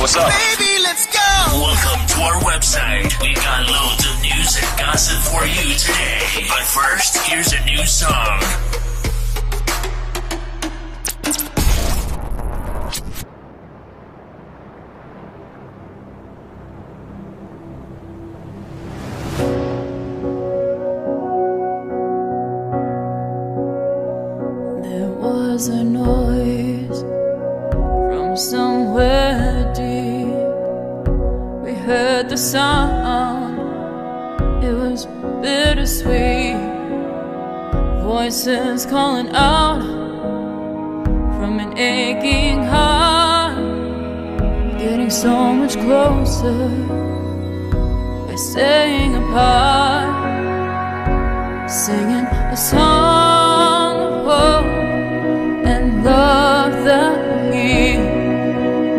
what's up? Baby, let's go. Welcome to our website. We've got loads of news and gossip for you today. But first, here's a new song. There was a noise from somewhere deep. We heard the sound, it was bittersweet. Voices calling out from an aching heart, getting so much closer by staying apart, singing a song of hope and love that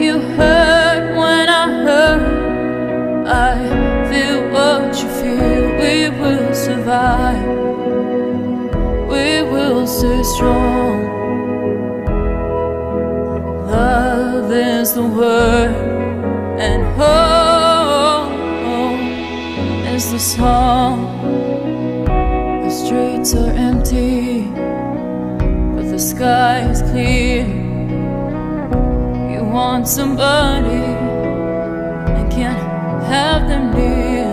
you heard when I heard. I feel what you feel. We will survive. We will stay strong. Love is the word, and hope is the song. The streets are empty, but the sky is clear. You want somebody and can't have them near.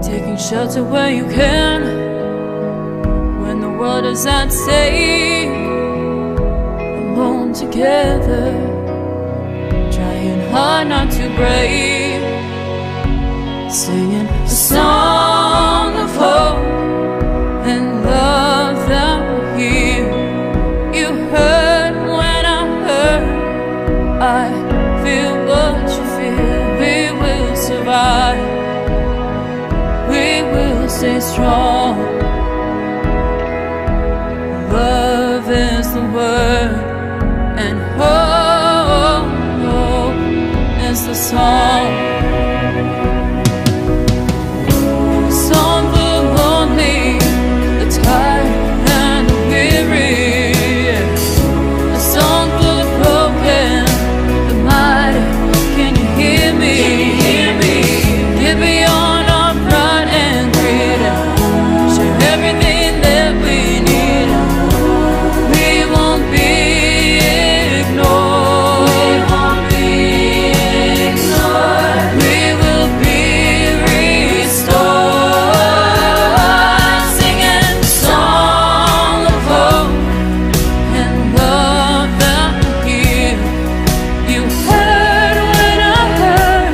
Taking shelter where you can when the world is at stake. Alone together, trying hard not to break. Singing a song of hope and love that will heal. You heard when I heard. I feel what you feel. We will survive. We will stay strong. Love is the word, and hope is the song. Song for the lonely, the tired and the weary. A song for the broken, the mighty. Can you hear me? Get beyond our pride and greed. Share everything that we need. We won't be ignored. We will be restored. Singing song of hope and love that will heal. You heard when I heard.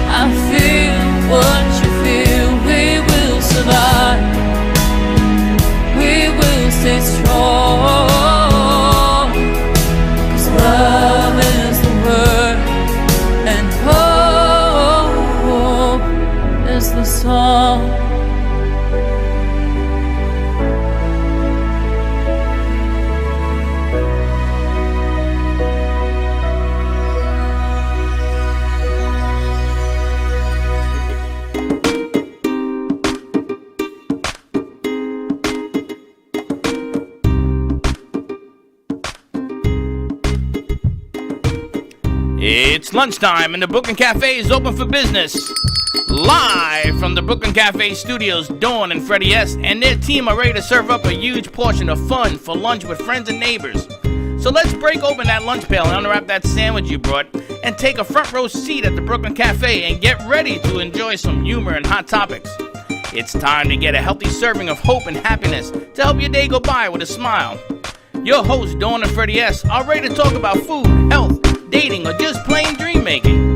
I feel what you feel. We will survive. We will stay strong. 'Cause love is the word, and hope is the song. It's lunchtime and the Brooklyn Cafe is open for business. Live from the Brooklyn Cafe studios, Dawn and Freddie S. and their team are ready to serve up a huge portion of fun for lunch with friends and neighbors. So let's break open that lunch pail and unwrap that sandwich you brought and take a front row seat at the Brooklyn Cafe and get ready to enjoy some humor and hot topics. It's time to get a healthy serving of hope and happiness to help your day go by with a smile. Your hosts, Dawn and Freddie S., are ready to talk about food, health, dating, or just plain dream making.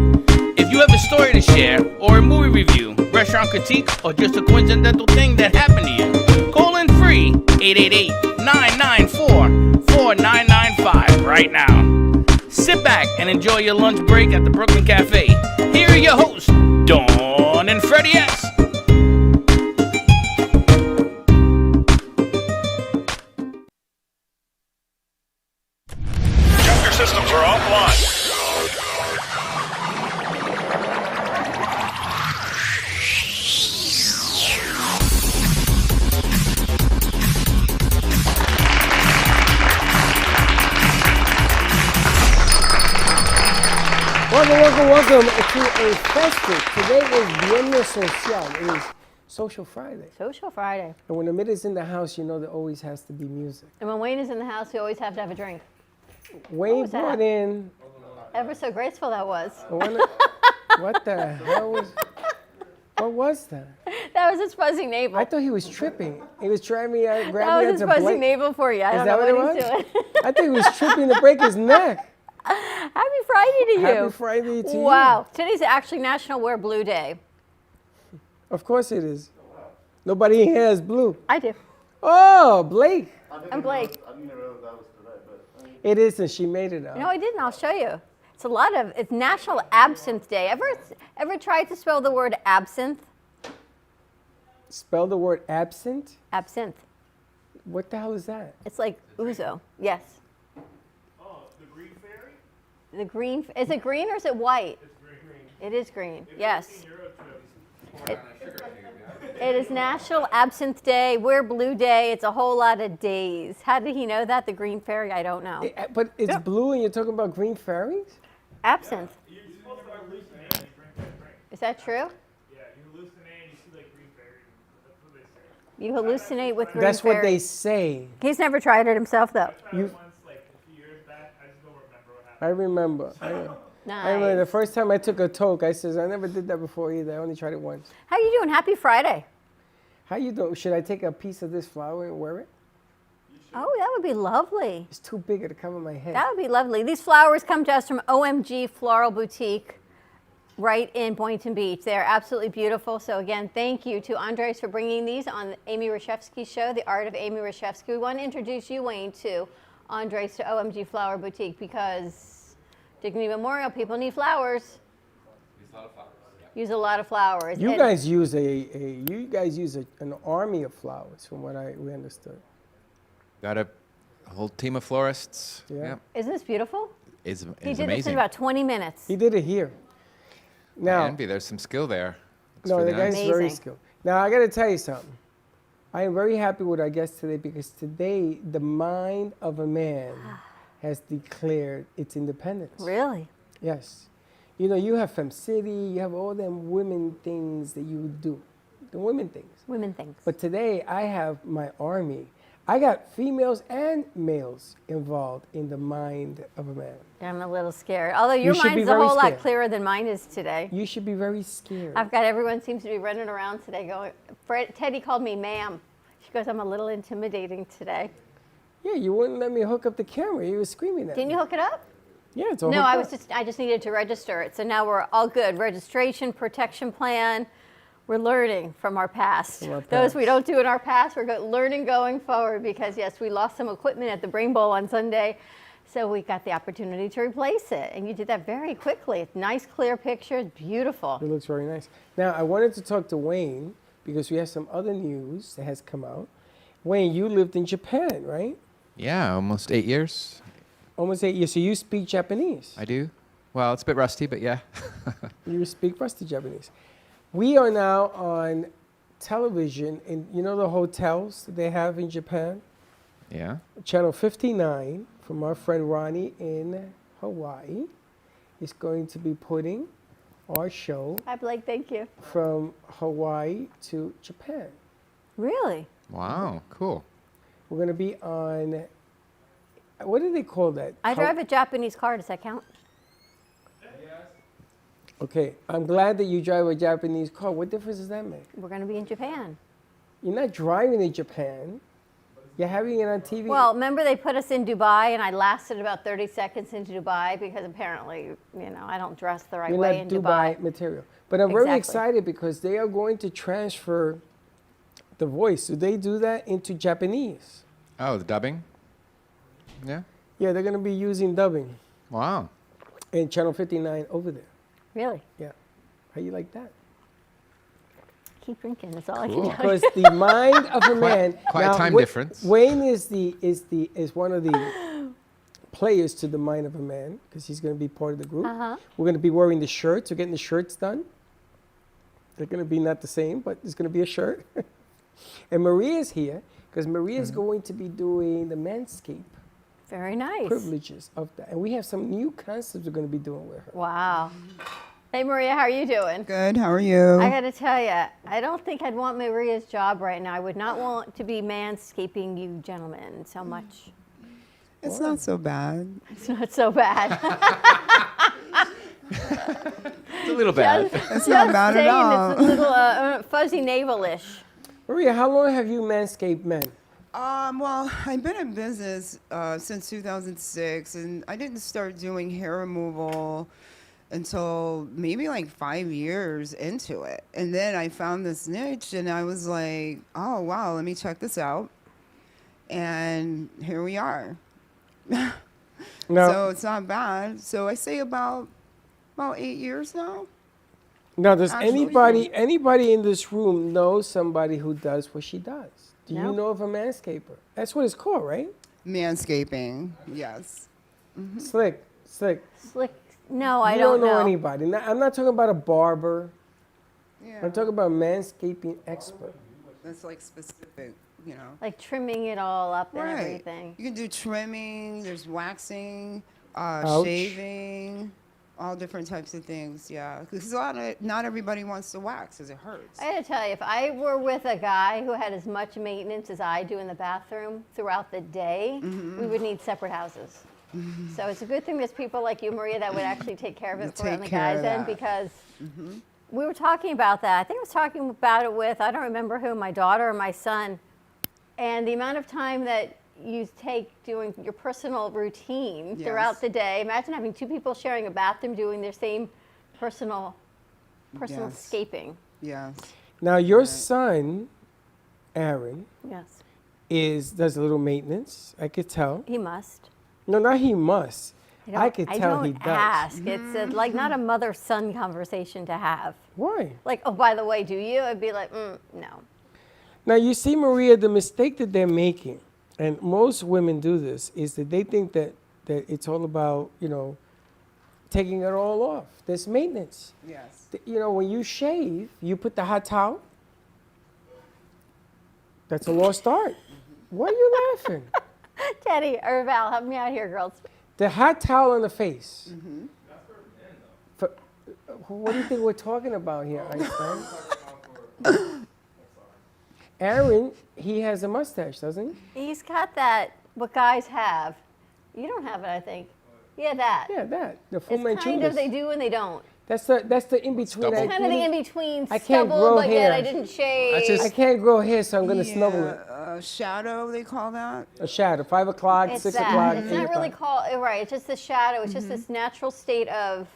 If you have a story to share, or a movie review, restaurant critique, or just a coincidental thing that happened to you, call in free 888-994-4995 right now. Sit back and enjoy your lunch break at the Brooklyn Cafe. Here are your hosts, Dawn and Freddie S. Check your systems are offline. welcome to a festive. Today is Viernes Social. It is Social Friday. Social Friday. And when Amid is in the house, you know there always has to be music. And when Wayne is in the house, we always have to have a drink. Wayne was that? brought in. Ever so graceful that was. What the hell was? What was that? That was his fuzzy navel. I thought he was tripping. He was trying me out, That grabbing was me his at the fuzzy break. navel for you. I Is don't that know what what it he's was? doing. I thought he was tripping to break his neck. Happy Friday to you. Happy Friday to you. Wow. Today's actually National Wear Blue Day. Of course it is. Nobody here is blue. I do. Oh, Blake. I'm Blake. I didn't realize that was today, but It is, and she made it up. No, I didn't. I'll show you. It's National Absinthe Day. Ever tried to spell the word absinthe? Spell the word absent? Absinthe. What the hell is that? It's like ouzo. Yes. Oh, the green fairy? The green. Is it green or is it white? It's green. It is green. Yes. Euro trips. It is National Absinthe Day. Wear Blue Day. It's a whole lot of days. How did he know that? The Green Fairy? I don't know. But it's blue and you're talking about green fairies? Absinthe. You're supposed to hallucinate and you drink that drink. Is that true? Yeah, you hallucinate and you see like green fairies. That's what they say. You hallucinate with green That's what they fairies. say. He's never tried it himself, though. I tried it once like a few years back. I just don't remember what happened. I remember. I remember the first time I took a toke, I says, I never did that before either. I only tried it once. How you doing? Happy Friday. How you doing? Should I take a piece of this flower and wear it? Oh, that would be lovely. It's too big to come on my head. That would be lovely. These flowers come to us from OMG Floral Boutique right in Boynton Beach. They're absolutely beautiful. So again, thank you to Andres for bringing these on Amy Reshevsky's show, The Art of Amy Reshevsky. We want to introduce you, Wayne, to Andres to OMG Flower Boutique because Dignity Memorial people need flowers. Use a lot of flowers. You And guys use an army of flowers, from what we understood. Got a whole team of florists. Yeah. Isn't this beautiful? It's He did amazing. this in about 20 minutes. He did it here. I Now, envy. There's some skill there. Looks no, really the guy's nice. very Amazing. skilled. Now, I got to tell you something. I am very happy with our guest today because today the mind of a man has declared its independence. Really? Yes. You know, you have Fem City, you have all them women things that you do, the women things. Women things. But today I have my army. I got females and males involved in the mind of a man. I'm a little scared. Although your You should be mind's a very whole lot scared. clearer than mine is today. You should be very scared. I've got everyone seems to be running around today going, Teddy called me ma'am. She goes, I'm a little intimidating today. Yeah, you wouldn't let me hook up the camera. You were screaming at Didn't me. you hook it up? Yeah, it's all No, hooked up. I just needed to register it. So now we're all good. Registration, protection plan. We're learning from our past. From our Those we past. don't do in our past, we're learning going forward because yes, we lost some equipment at the Brain Bowl on Sunday. So we got the opportunity to replace it. And you did that very quickly. It's nice, clear pictures, beautiful. It looks very nice. Now, I wanted to talk to Wayne because we have some other news that has come out. Wayne, you lived in Japan, right? Yeah, almost 8 years. Almost 8 years. So you speak Japanese. I do. Well, it's a bit rusty, but yeah. You speak rusty Japanese. We are now on television in, you know, the hotels that they have in Japan? Yeah. Channel 59 from our friend Ronnie in Hawaii is going to be putting our show Hi, Blake. Thank you. from Hawaii to Japan. Really? Wow. Cool. We're going to be on, what do they call that? I drive a Japanese car. Does that count? Okay, I'm glad that you drive a Japanese car. What difference does that make? We're going to be in Japan. You're not driving in Japan. You're having it on TV. Well, remember they put us in Dubai, and I lasted about 30 seconds into Dubai because apparently, you know, I don't dress the right You're way not in Dubai Dubai. material. But I'm very Exactly. excited because they are going to transfer the voice. Do they do that into Japanese? Oh, the dubbing? Yeah. Yeah, they're going to be using dubbing Wow. in Channel 59 over there. Really? Yeah. How you like that? Keep drinking. That's all I Cool. can tell you. Because the mind of a man. quite a Now, time Wa- difference. Wayne is one of the players to the mind of a man because he's going to be part of the group. Uh-huh. We're going to be wearing the shirts. We're getting the shirts done. They're going to be not the same, but it's going to be a shirt. And Maria's here because Maria's going to be doing the Manscape Very nice. privileges of that. And we have some new concepts we're going to be doing with her. Wow. Hey, Maria, how are you doing? Good. How are you? I got to tell you, I don't think I'd want Maria's job right now. I would not want to be manscaping you gentlemen so much. It's not so bad. It's not so bad. It's a little bad. It's not bad at all. It's a little fuzzy navel-ish. Maria, how long have you manscaped men? Well, I've been in business since 2006, and I didn't start doing hair removal until maybe like 5 years into it. And then I found this niche, and I was like, oh, wow, let me check this out. And here we are. No. So it's not bad. So I say about 8 years now. Now, does Actually- anybody in this room know somebody who does what she does? Do No. you know of a manscaper? That's what it's called, right? Manscaping, yes. Slick. Slick. No, I You don't know. anybody. Now, I'm not talking about a barber. Yeah. I'm talking about a manscaping expert. That's like specific, you know. Like trimming it all up and Right. everything. You can do trimming, there's waxing, Ouch. shaving, all different types of things, yeah. Because not everybody wants to wax because it hurts. I gotta tell you, if I were with a guy who had as much maintenance as I do in the bathroom throughout the day, we would need separate houses. So it's a good thing there's people like you, Maria, that would actually take care of it That for on take the care guys' of end that. because we were talking about that. I think I was talking about it with, I don't remember who, my daughter or my son, and the amount of time that you take doing your personal routine throughout Yes. the day. Imagine having two people sharing a bathroom doing their same personal Yes. scaping. Yes. Now, your son, Aaron, Yes, does a little maintenance. I could tell. he must. No, not he must. I could I tell don't he does. ask. It's like not a mother-son conversation to have. Why? Like, oh, by the way, do you? I'd be like, no. Now, you see, Maria, the mistake that they're making, and most women do this, is that they think that it's all about, taking it all off. There's maintenance. Yes. When you shave, you put the hot towel. That's a lost art. Why are you laughing? Teddy or Val, help me out here, girls. The hot towel on the face. For, what do you think we're talking about here, Einstein? Aaron, he has a mustache, doesn't he? He's got that, what guys have. You don't have it, I think. Yeah, that. Yeah, that. The Fu It's kind of Manchus. they do and they don't. That's the in between. Stubble. It's kind of the in-between I can't stubble, grow but yet I hair. didn't shave. That's just- I can't grow hair, so I'm gonna snubble it. Shadow, they call that. A shadow. 5 o'clock, It's 6 that. o'clock. It's 8 not really o'clock. called, right, it's just the shadow. It's just this natural state of,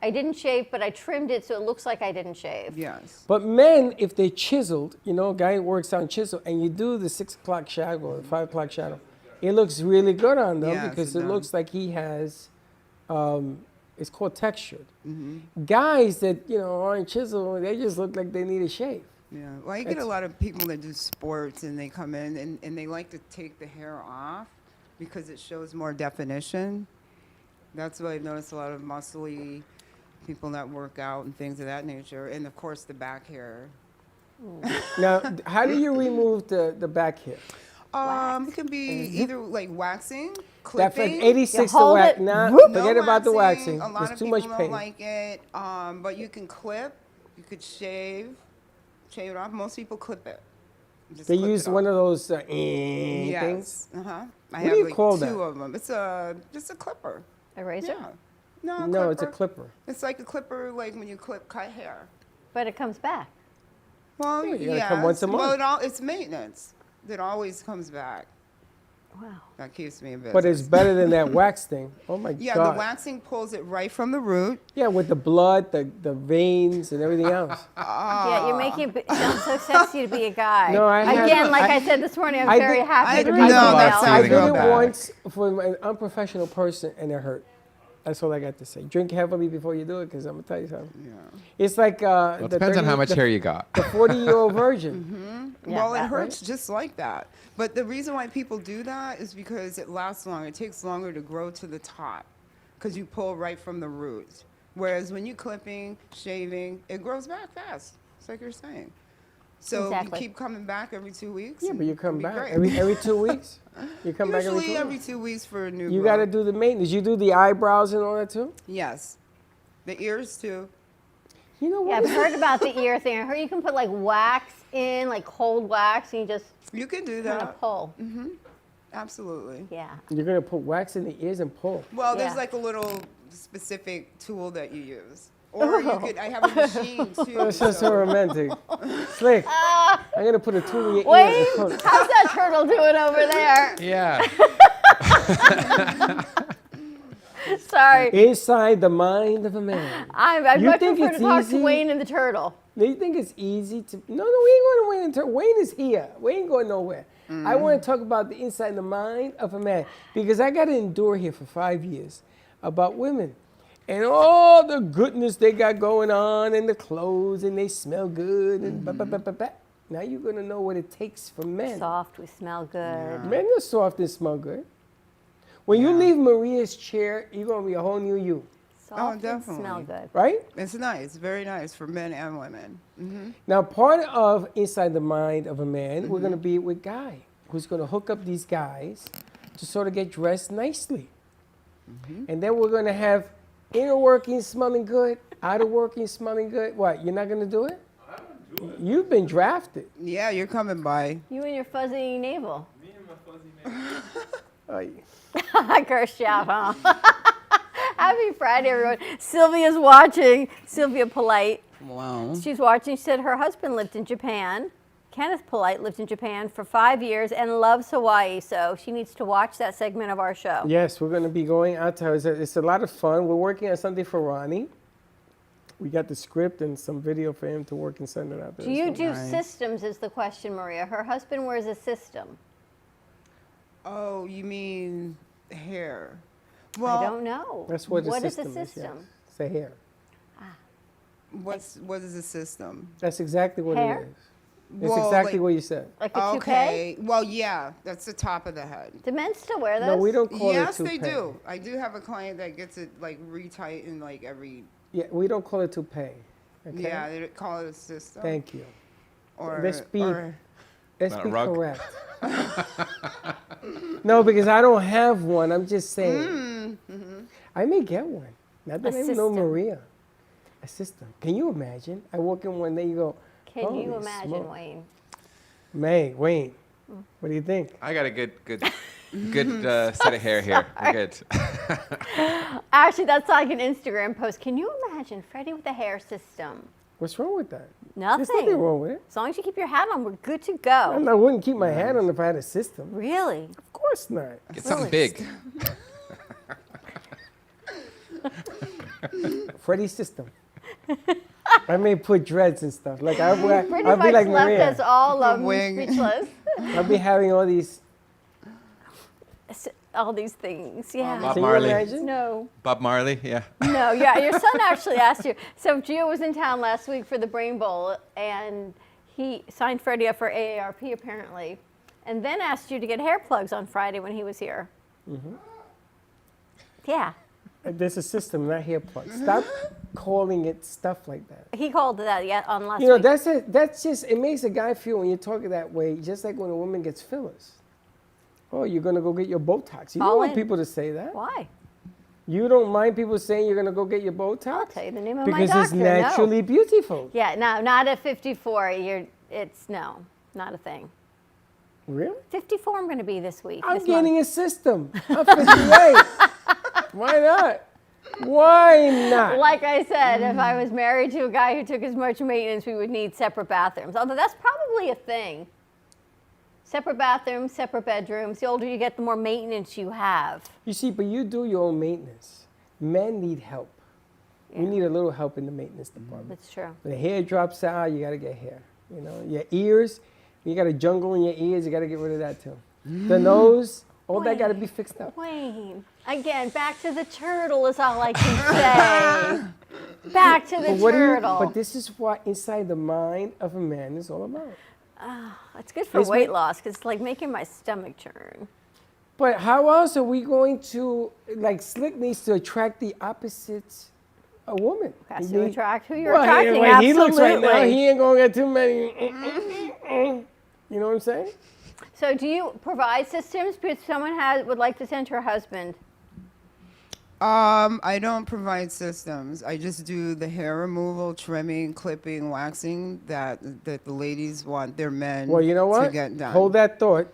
I didn't shave, but I trimmed it so it looks like I didn't shave. Yes. But men, if they chiseled, a guy works on chisel, and you do the 6 o'clock shadow or 5 o'clock shadow, it looks really good on them Yes, because it it does. looks like he has, it's called textured. Guys that, aren't chiseled, they just look like they need a shave. Yeah. Well, I get It's- a lot of people that do sports and they come in and they like to take the hair off because it shows more definition. That's why I've noticed a lot of muscly people that work out and things of that nature. And of course, the back hair. Now, how do you remove the back hair? It can be either like waxing, That's clipping. like 86 You to hold wax. it, Nah, whoop. forget No about the waxing. A lot There's of too people much don't pain. like it, but you can clip. You could shave it off. Most people clip it. Just They clip use it one off. of those things. Yes. I What have do you like call two that? of them. It's just a clipper. A razor? Yeah. No, No, it's a clipper. It's like a clipper, like when you cut hair. But it comes back. Well, Yeah, you yes. gotta come once a Well, month. it's maintenance. It always comes back. Wow. That keeps me in business. But it's better than that wax thing. Oh my Yeah, God. the waxing pulls it right from the root. Yeah, with the blood, the veins, and everything else. Yeah, you're making it sound so sexy to be a guy. No, I have- Again, like I said this morning, I'm I very did- happy I to did be not female. that's I feeling did it bad. once for an unprofessional person, and it hurt. That's all I got to say. Drink heavily before you do it, because I'm gonna tell you something. Yeah. It's like Well, it depends on how much hair you got. The 40-year-old virgin. Yeah, Well, it that hurts just like that. But the reason why people do that is because it lasts longer. It takes longer to grow to the top because you pull right from the roots. Whereas when you're clipping, shaving, it grows back fast. It's like you're saying. So Exactly. you keep coming back every 2 weeks. Yeah, and but you come it'll be back great. every 2 weeks. You come back Usually every 2 every weeks. 2 weeks for a new. You grow. got to do the maintenance. You do the eyebrows and all that too. Yes, the ears too. You know Yeah, what? I've heard about the ear thing. I heard you can put like wax in, like cold wax, and you just You can do kind of that. pull. Absolutely. Yeah. You're gonna put wax in the ears and pull. Well, there's Yeah. like a little specific tool that you use, or you could. I have a machine too. That's just so romantic. Slick. I'm gonna put a tool in your ear. Wayne, and pull. how's that turtle doing over there? Yeah. Sorry. Inside the mind of a man. I'd You much think prefer it's to talk easy? to Wayne and the turtle. Do you think it's easy to? No, we ain't going to Wayne. Wayne is here. Wayne ain't going nowhere. I want to talk about the inside the mind of a man because I got to endure here for 5 years about women and all the goodness they got going on and the clothes and they smell good and ba. Now you're gonna know what it takes for men. Soft, we smell good. Men are soft and smell good. When you leave Maria's chair, you're gonna be a whole new you, Soft and smell definitely. good. right? It's nice, very nice for men and women. Now, part of Inside the Mind of a Man, we're going to be with Guy, who's going to hook up these guys to sort of get dressed nicely. And then we're going to have inner working smelling good, outer working smelling good. What, you're not going to do it? You've been drafted. Yeah, you're coming by. You and your fuzzy navel. Me and my fuzzy man. Oh, yeah. I cursed you out, huh? Happy Friday, everyone. Sylvia's watching. Sylvia Polite. Wow. She's watching. She said her husband lived in Japan. Kenneth Polite lived in Japan for 5 years and loves Hawaii, so she needs to watch that segment of our show. Yes, we're going to be going out to her. It's a lot of fun. We're working on something for Ronnie. We got the script and some video for him to work and send it out there. Do you as well. do systems is the question, Maria. Her husband wears a system. Oh, you mean hair? I Well, don't know. That's what the What is system a is. system? Yes. It's a hair. what is a system? That's exactly what Hair? it is. It's Well, exactly like- what you said. Like a toupee? Okay. Well, yeah, that's the top of the head. Do men still wear those? No, we don't call Yes, it they toupee. do. I do have a client that gets it like retightened like every. Yeah, we don't call it toupee. Okay? Yeah, they call it a system. Thank you. Or, Let's be- or- Let's Not a be rug. correct. No, because I don't have one. I'm just saying. I may get one. Not that A I even know system. Maria. A system. Can you imagine? I walk in one day, you go, Can you "Holy imagine, smoke." Wayne? Wayne, what do you think? I got a good set of hair here. I'm good. Actually, that's like an Instagram post. Can you imagine Freddie with a hair system? What's wrong with that? Nothing. There's nothing wrong with it. As long as you keep your hat on, we're good to I go. wouldn't keep my hat on if I had a system. Really? Of course not. Get something big. Freddie's system. I may put dreads and stuff. Like I'll Pretty be much like left Maria. us all wing. speechless. I'll be having all these. All these things, yeah. Bob Can you Marley. imagine? No, Bob Marley, yeah. no, yeah. Your son actually asked you. So Gio was in town last week for the Brain Bowl, and he signed Freddie up for AARP apparently, and then asked you to get hair plugs on Friday when he was here. Yeah, There's a system, not hair plugs. Stop calling it stuff like that. he called that on last You know, week. that's just, it makes a guy feel when you talk that way, just like when a woman gets fillers. Oh, you're going to go get your Botox. You don't Call want in. people to say that. Why? You don't mind people saying you're going to go get your Botox? I'll tell you the name of my Because doctor. it's naturally beautiful. No. Yeah, no, not at 54. It's no, not a thing. Really? 54 I'm going to be this week. I'm this month. getting a system. I'm 58. Why not? Why not? Like I said, if I was married to a guy who took as much maintenance, we would need separate bathrooms. Although that's probably a thing. Separate bathrooms, separate bedrooms. The older you get, the more maintenance you have. You see, but you do your own maintenance. Men need help. We need a little help in the maintenance department. That's true. When the hair drops out, you got to get hair. You know, your ears, you got a jungle in your ears, you got to get rid of that too. The nose, all that got to be fixed up. Wayne, again, back to the turtle is all I can say. Back to the turtle. But this is what inside the mind of a man is all about. It's good for It's weight ma- loss because it's like making my stomach churn. But how else are we going to, like, Slick needs to attract the opposites a woman. Has He to need- attract who you're Well, attracting. the way he looks right now, Absolutely. he ain't gonna get too many. You know what I'm saying? So, do you provide systems because someone would like to send her husband? I don't provide systems. I just do the hair removal, trimming, clipping, waxing that the ladies want their men Well, you know to what? get done. Hold that thought.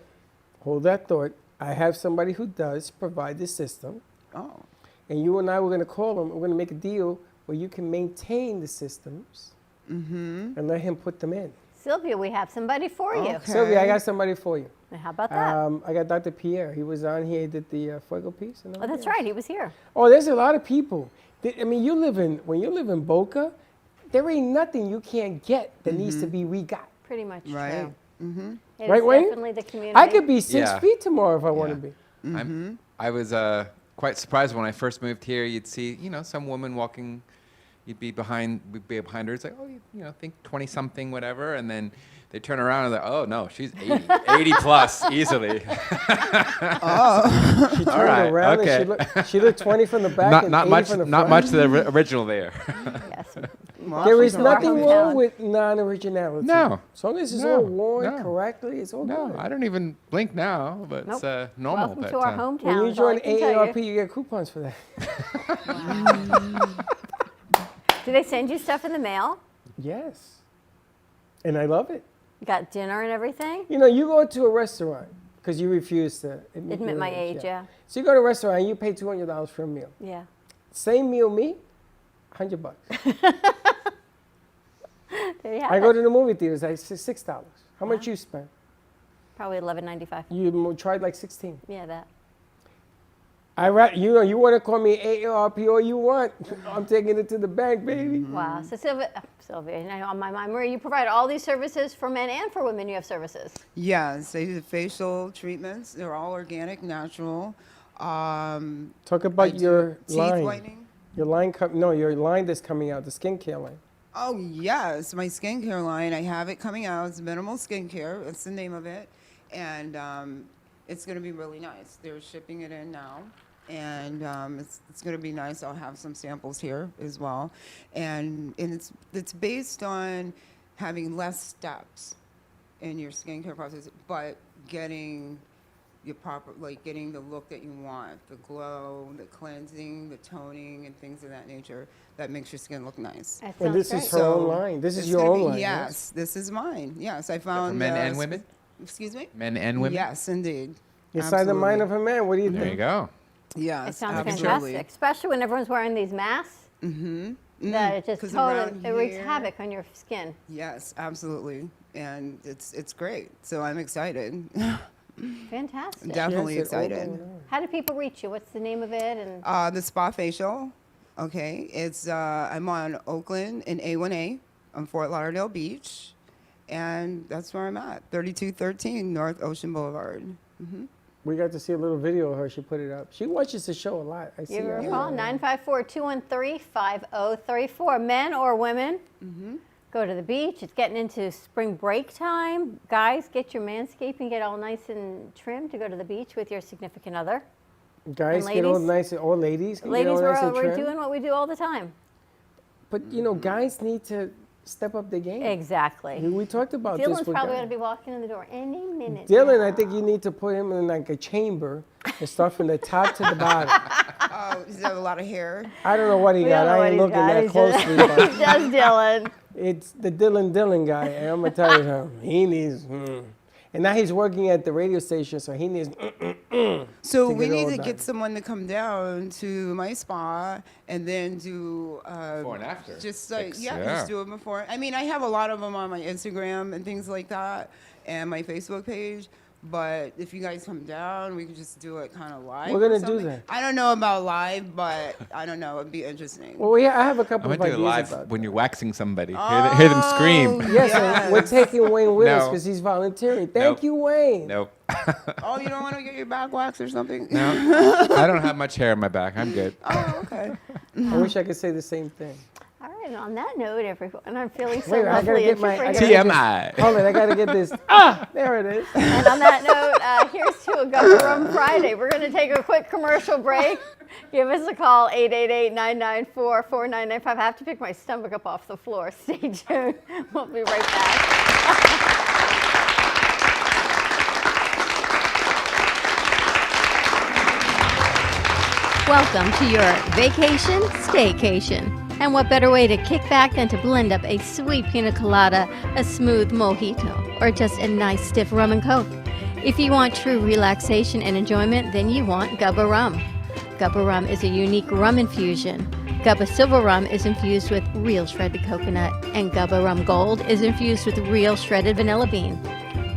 Hold that thought. I have somebody who does provide the system, Oh. and you and I were gonna call him. We're gonna make a deal where you can maintain the systems and let him put them in. Sylvia, we have somebody for you. Okay. Sylvia, I got somebody for you. How about that? I got Dr. Pierre. He was on here, did the Fuego piece. And Oh, everything that's else. right. He was here. Oh, there's a lot of people. I mean, when you live in Boca, there ain't nothing you can't get that needs to be re-got. Pretty much Right. true. It Right, is Wayne? definitely the community. I could be 6 Yeah. feet tomorrow if I want to Yeah. be. I was quite surprised when I first moved here. You'd see, some woman walking. We'd be behind her. It's like, oh, think 20 something, whatever, and then they turn around and they're, oh no, she's 80, 80 plus easily. She turned right, around okay. and she looked 20 from the back and 80 from the front. much to the original there. Yes. Well, There she's is a nothing hometown. wrong with non-originality. No. As long as it's No. all worn No. correctly, it's all No, good. I don't even blink now, but it's Nope. normal. Welcome but, to our hometown. When you is all I join can tell AARP, you. you get coupons for that. Do they send you stuff in the mail? Yes. And I love it. You got dinner and everything? You know, you go to a restaurant because you refuse to admit Admit your my age, yeah. So you go to a restaurant and you pay $200 for a meal. Yeah. Same meal, me, $100. There you have I it. go to the movie theaters, I say $6. How much you spend? Probably $11.95. You tried like 16. Yeah, that. You want to call me AARP all you want. I'm taking it to the bank, baby. Wow. So Sylvia, I know on my mind, Maria, you provide all these services for men and for women. You have services. Yes, they do facial treatments. They're all organic, natural. Talk about your teeth line. whitening. Your line that's coming out, the skincare line. Oh yes, my skincare line. I have it coming out. It's minimal skincare. That's the name of it, and it's going to be really nice. They're shipping it in now, and it's going to be nice. I'll have some samples here as well, and it's based on having less steps in your skincare process, but getting your getting the look that you want, the glow, the cleansing, the toning, and things of that nature that makes your skin look nice. That And sounds this is great. her own line. This is it's your gonna own be- line. Yes, this is mine. Yes, I found For men and women? Excuse me. Men and women. Yes, indeed. Inside the mind of Absolutely. a man. What do you There you think? go. Yes, It sounds absolutely. fantastic, especially when everyone's wearing these masks. That it just 'Cause totally around it wreaks here- havoc on your skin. Yes, absolutely, and it's great. So I'm excited. Fantastic. Definitely Yes, it all excited. going on. How do people reach you? What's the name of it? And The spa facial. Okay, it's I'm on Oakland and A1A on Fort Lauderdale Beach, and that's where I'm at. 3213 North Ocean Boulevard. We got to see a little video of her. She put it up. She watches the show a lot. I see give her her. a call, 954-213-5034. Men or women, go to the beach. It's getting into spring break time. Guys, get your manscaping, get all nice and trimmed to go to the beach with your significant other. Guys And get all ladies? nice. All ladies can Ladies, get all nice and we're trim. doing what we do all the time. But you know, guys need to step up their game. Exactly. We talked about this Dylan's with probably guys. going to be walking in the door any minute. Dylan, now. I think you need to put him in like a chamber and start from the top to the bottom. Oh, does he have a lot of hair? I don't know what he We got. don't know I what ain't he's looking got. that He's closely, just, but he's just Dylan. it's the Dylan guy. And I'm gonna tell you something. He needs. And now he's working at the radio station, so he needs. So to we get need all to done. get someone to come down to my spa and then do Before and after. just like Pics, yeah, yeah. just do it before. I mean, I have a lot of them on my Instagram and things like that, and my Facebook page. But if you guys come down, we can just do it kind of live. We're gonna or do something. that. I don't know about live, but I don't know. It'd be interesting. Well, I have a couple I'm of gonna do ideas it live about when that. you're waxing somebody. Hear them scream. Yes, and we're taking Wayne with us No. because he's volunteering. Thank Nope. you, Wayne. Nope. Oh, you don't want to get your back waxed or something? No, I don't have much hair on my back. I'm good. Oh, okay. I wish I could say the same thing. All right, and on that note, everyone, I'm feeling so Wait, I gotta lovely get and my- I free. gotta- TMI. Hold it, I gotta get this. There it is. And on that note, here's to a Gumbo Rum Friday. We're going to take a quick commercial break. Give us a call, 888-994-4995. I have to pick my stomach up off the floor. Stay tuned. We'll be right back. Welcome to your vacation staycation. And what better way to kick back than to blend up a sweet pina colada, a smooth mojito, or just a nice stiff rum and coke? If you want true relaxation and enjoyment, then you want Gubba Rum. Gubba Rum is a unique rum infusion. Gubba Silver Rum is infused with real shredded coconut, and Gubba Rum Gold is infused with real shredded vanilla bean.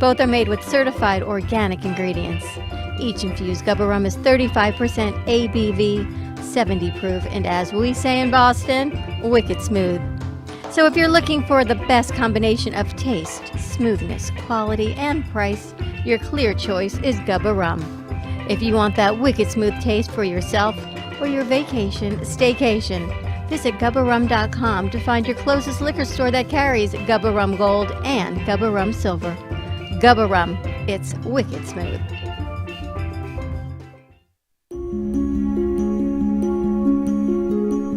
Both are made with certified organic ingredients. Each infused Gubba Rum is 35% ABV, 70 proof, and as we say in Boston, wicked smooth. So if you're looking for the best combination of taste, smoothness, quality, and price, your clear choice is Gubba Rum. If you want that wicked smooth taste for yourself or your vacation staycation, visit GubbaRum.com to find your closest liquor store that carries Gubba Rum Gold and Gubba Rum Silver. Gubba Rum, it's wicked smooth.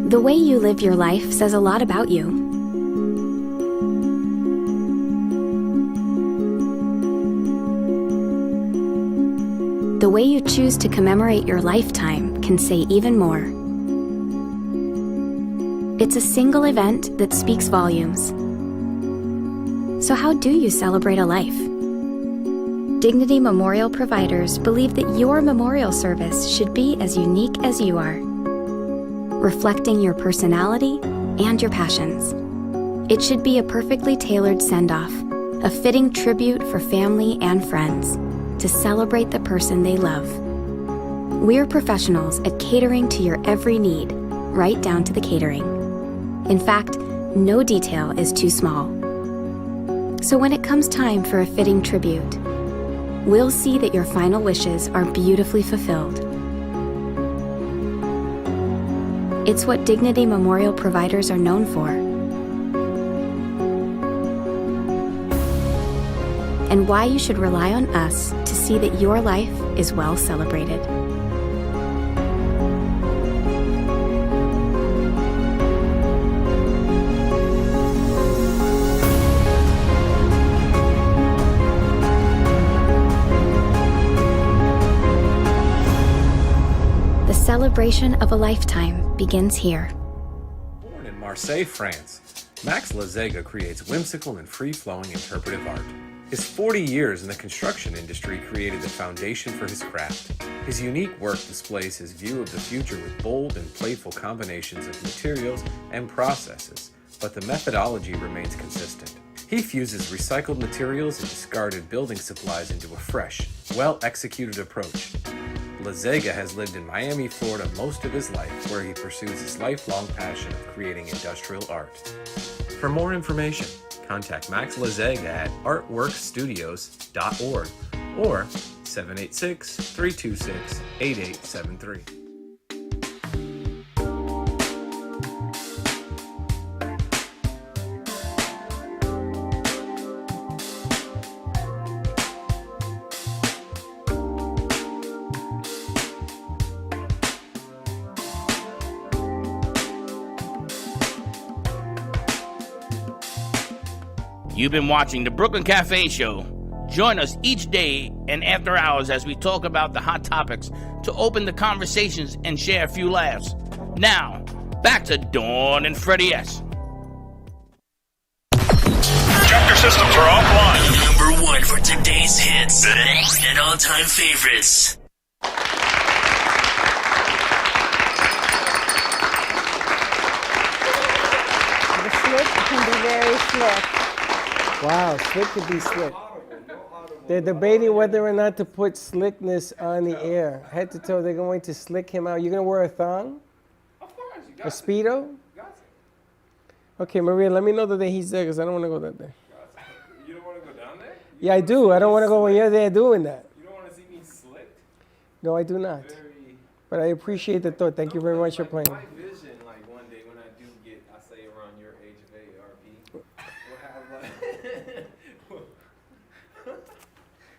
The way you live your life says a lot about you. The way you choose to commemorate your lifetime can say even more. It's a single event that speaks volumes. So how do you celebrate a life? Dignity Memorial Providers believe that your memorial service should be as unique as you are, reflecting your personality and your passions. It should be a perfectly tailored send-off, a fitting tribute for family and friends to celebrate the person they love. We're professionals at catering to your every need, right down to the catering. In fact, no detail is too small. So when it comes time for a fitting tribute, we'll see that your final wishes are beautifully fulfilled. It's what Dignity Memorial Providers are known for. And why you should rely on us to see that your life is well celebrated. The celebration of a lifetime begins here. Born in Marseille, France, Max Lazega creates whimsical and free-flowing interpretive art. His 40 years in the construction industry created the foundation for his craft. His unique work displays his view of the future with bold and playful combinations of materials and processes, but the methodology remains consistent. He fuses recycled materials and discarded building supplies into a fresh, well-executed approach. Lazega has lived in Miami, Florida most of his life, where he pursues his lifelong passion of creating industrial art. For more information, contact Max Lazega at artworkstudios.org or 786-326-8873. You've been watching the Brooklyn Cafe Show. Join us each day and after hours as we talk about the hot topics to open the conversations and share a few laughs. Now, back to Dawn and Freddie S. Chapter systems are offline. Number one for today's hits and all-time favorites. The slick can be very slick. Wow, slick could be slick. They're debating whether or not to put slickness on the air. Head to toe, they're going to slick him out. You're going to wear a thong? Of course, you A Speedo? Okay, Maria, let me know the day he's there because I don't want to go that day. You don't want to go down there? Yeah, I do. I don't want to go when you're there doing that. You don't want to see me slicked? No, I do not. But I appreciate the thought. Thank you very much for playing. My vision, like one day when I do get, I say around your age of AARP, we'll have like,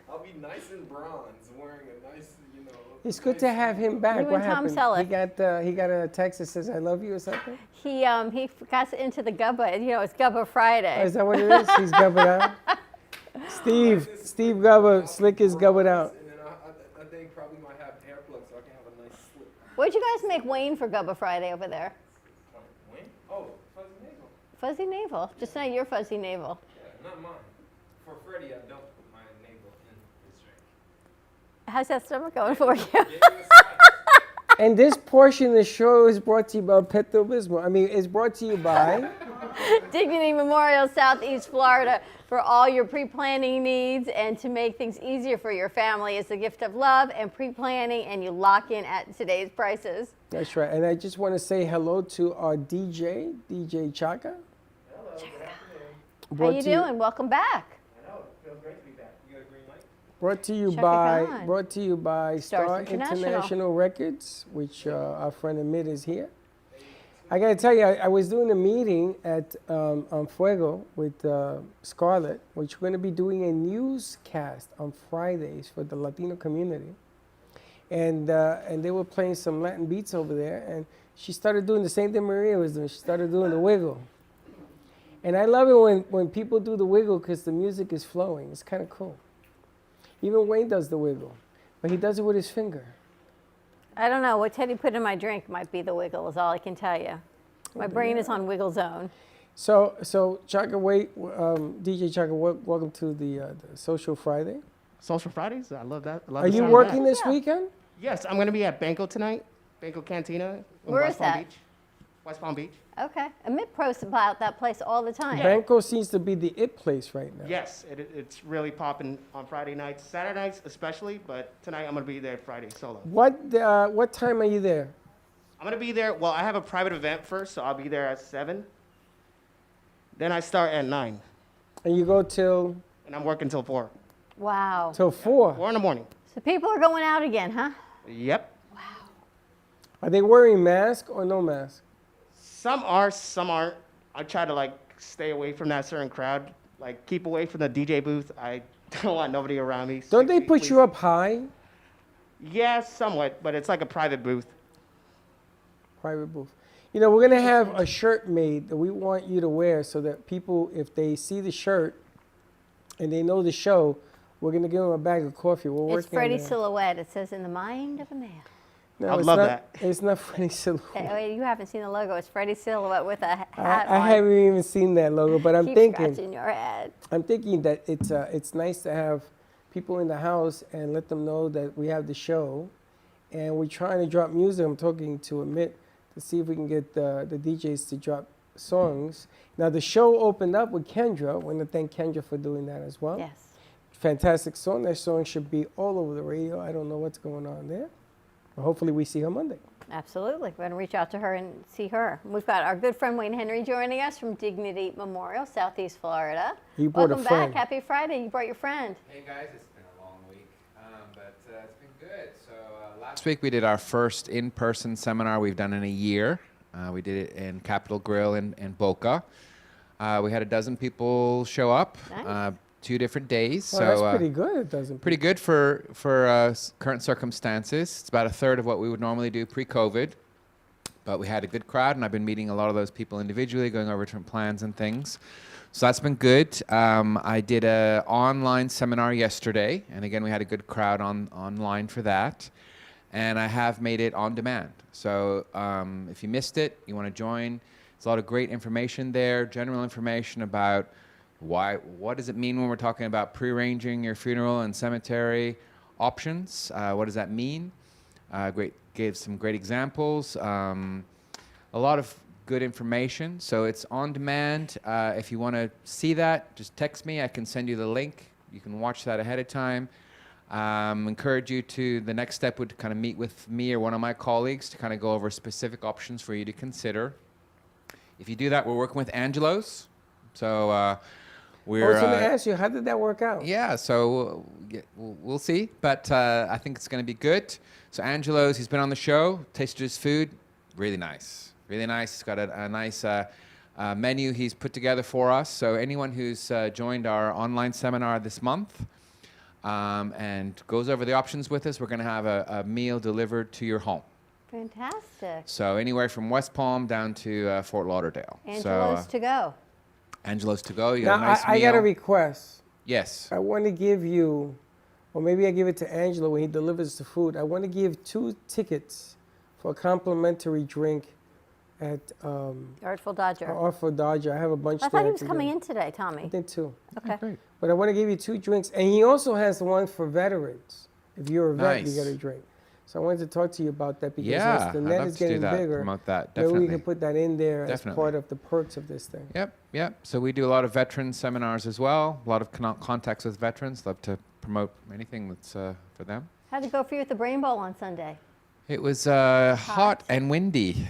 I'll I'll be nice in bronze, wearing a nice, you know. It's good to have him back. You What and Tom happened? Selleck. He got a text that says "I love you" or something. He got into the Gubba. You know, it's Gubba Friday. Oh, is that what it is? He's gubbered out. Steve Gubba, Slick is gubbered out. And then I think probably might have hair plugs so I can have a nice slip. What'd you guys make Wayne for Gubba Friday over there? Wayne? Oh, fuzzy navel. Fuzzy navel. Just not your fuzzy navel. Yeah, not mine. For Freddie, I don't put my navel in his drink. How's that stomach going for you? And this portion of the show is brought to you by Pepto-Bismol. I mean, it's brought to you by Dignity Memorial, Southeast Florida. For all your pre-planning needs and to make things easier for your family, it's a gift of love and pre-planning, and you lock in at today's prices. That's right. And I just want to say hello to our DJ Chaka. Hello, good afternoon. How you doing? Welcome back. I know, it feels great to be back. You got a green light? Brought to you by Star International Records, which our friend Amit is here. I got to tell you, I was doing a meeting at on Fuego with Scarlett, which we're going to be doing a newscast on Fridays for the Latino community. And they were playing some Latin beats over there, and she started doing the same thing Maria was doing. She started doing the wiggle. And I love it when people do the wiggle because the music is flowing. It's kind of cool. Even Wayne does the wiggle, but he does it with his finger. I don't know. What Teddy put in my drink might be the wiggle, is all I can tell you. My brain is on wiggle zone. So Chaka, DJ Chaka, welcome to the Social Friday. Social Fridays? I love that. Are you working this weekend? Yes, I'm going to be at Banco tonight, Banco Cantina in Where West is Palm that? Beach. West Palm Beach. Okay. Amit posts about that place all the time. Banco seems to be the it place right now. Yes, it's really popping on Friday nights, Saturday nights especially, but tonight I'm going to be there Friday solo. What time are you there? I'm going to be there, well, I have a private event first, so I'll be there at 7. Then I start at 9. And you go till? And I'm working till 4. Wow. Till 4? 4 in the morning. So people are going out again, huh? Yep. Are they wearing mask or no mask? Some are, some aren't. I try to stay away from that certain crowd. Keep away from the DJ booth. I don't want nobody around me. Don't they put you up high? Yeah, somewhat, but it's like a private booth. Private booth. You know, we're going to have a shirt made that we want you to wear so that people, if they see the shirt and they know the show, we're going to give them a bag of coffee. We're working It's Freddie on that. Silhouette. It says, in the mind of a man. No, I it's love not, that. It's not Freddie Silhouette. Hey, wait, you haven't seen the logo. It's Freddie Silhouette with a hat I on. haven't even seen that logo, but I'm Keep thinking. scratching your head. I'm thinking that it's nice to have people in the house and let them know that we have the show, and we're trying to drop music. I'm talking to Amit to see if we can get the DJs to drop songs. Now the show opened up with Kendra. I want to thank Kendra for doing that as well. Yes. Fantastic song. That song should be all over the radio. I don't know what's going on there, but hopefully we see her Monday. Absolutely. We're going to reach out to her and see her. We've got our good friend Wayne Henry joining us from Dignity Memorial, Southeast Florida. You brought Welcome a friend. back. Happy Friday. You brought your friend. Hey guys, it's been a long week, but it's been good. So last week we did our first in-person seminar we've done in a year. We did it in Capitol Grill in Boca. We had 12 people show up. Nice. 2 different days. Well, so that's pretty good. It doesn't. pretty good for current circumstances. It's about a third of what we would normally do pre-COVID, but we had a good crowd, and I've been meeting a lot of those people individually, going over different plans and things. So that's been good. I did an online seminar yesterday, and again, we had a good crowd online for that. And I have made it on demand. So if you missed it, you want to join, there's a lot of great information there, general information about what does it mean when we're talking about prearranging your funeral and cemetery options? What does that mean? Gave some great examples. A lot of good information. So it's on demand. If you want to see that, just text me. I can send you the link. You can watch that ahead of time. Encourage you to, the next step would kind of meet with me or one of my colleagues to kind of go over specific options for you to consider. If you do that, we're working with Angelos. So I was going to ask you, how did that work out? yeah, so we'll see, but I think it's going to be good. So Angelo's, he's been on the show, tasted his food, really nice. Really nice. He's got a nice menu he's put together for us. So anyone who's joined our online seminar this month, and goes over the options with us. We're going to have a meal delivered to your home. Fantastic. So anywhere from West Palm down to Fort Lauderdale. Angelo's to go. Angelo's to go. You Now, got a nice meal. I got a request. Yes. I want to give you, or maybe I give it to Angelo when he delivers the food. I want to give 2 tickets for a complimentary drink at Artful Dodger. Artful Dodger. I have a bunch I there. thought he was to coming give. in today, Tommy. I think 2. Okay. But I want to give you 2 drinks. And he also has one for veterans. If you're a vet, Nice. you get a drink. So I wanted to talk to you about that because Yeah, as the I'd net love is to do getting that, bigger, promote that, maybe we definitely. can put that in there as Definitely. part of the perks of this thing. Yep. So we do a lot of veteran seminars as well. A lot of contacts with veterans. Love to promote anything that's for them. How'd it go for you at the Brain Bowl on Sunday? It was hot and windy.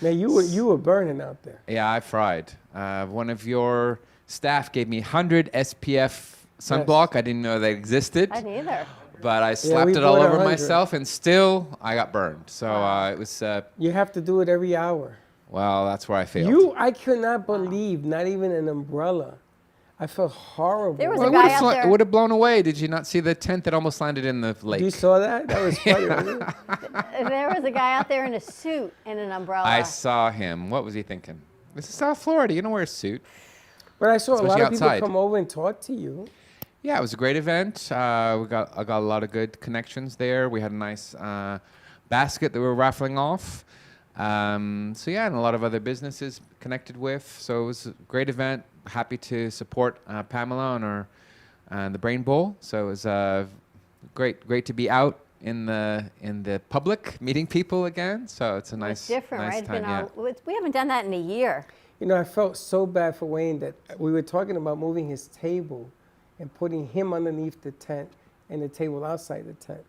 Now you were burning out there. Yeah, I fried. One of your staff gave me 100 SPF sunblock. I didn't know they existed. I didn't either. But I slapped we it all bought over 100. myself, and still I got burned. So it was. You have to do it every hour. Well, that's where I failed. I could not believe, not even an umbrella. I felt horrible. There was Well, a it guy would've out there. It would have blown away. Did you not see the tent that almost landed in the lake? You saw that? That was funny. wasn't it? There was a guy out there in a suit and an umbrella. I saw him. What was he thinking? This is South Florida. You don't wear a suit. But I saw a lot Especially of people outside. come over and talk to you. Yeah, it was a great event. I got a lot of good connections there. We had a nice basket that we were raffling off. So yeah, and a lot of other businesses connected with. So it was a great event. Happy to support Pamela on her the Brain Bowl. So it was great to be out in the public, meeting people again. So it's a nice, It's different, nice right? time. Yeah. We haven't done that in a year. You know, I felt so bad for Wayne that we were talking about moving his table and putting him underneath the tent and the table outside the tent.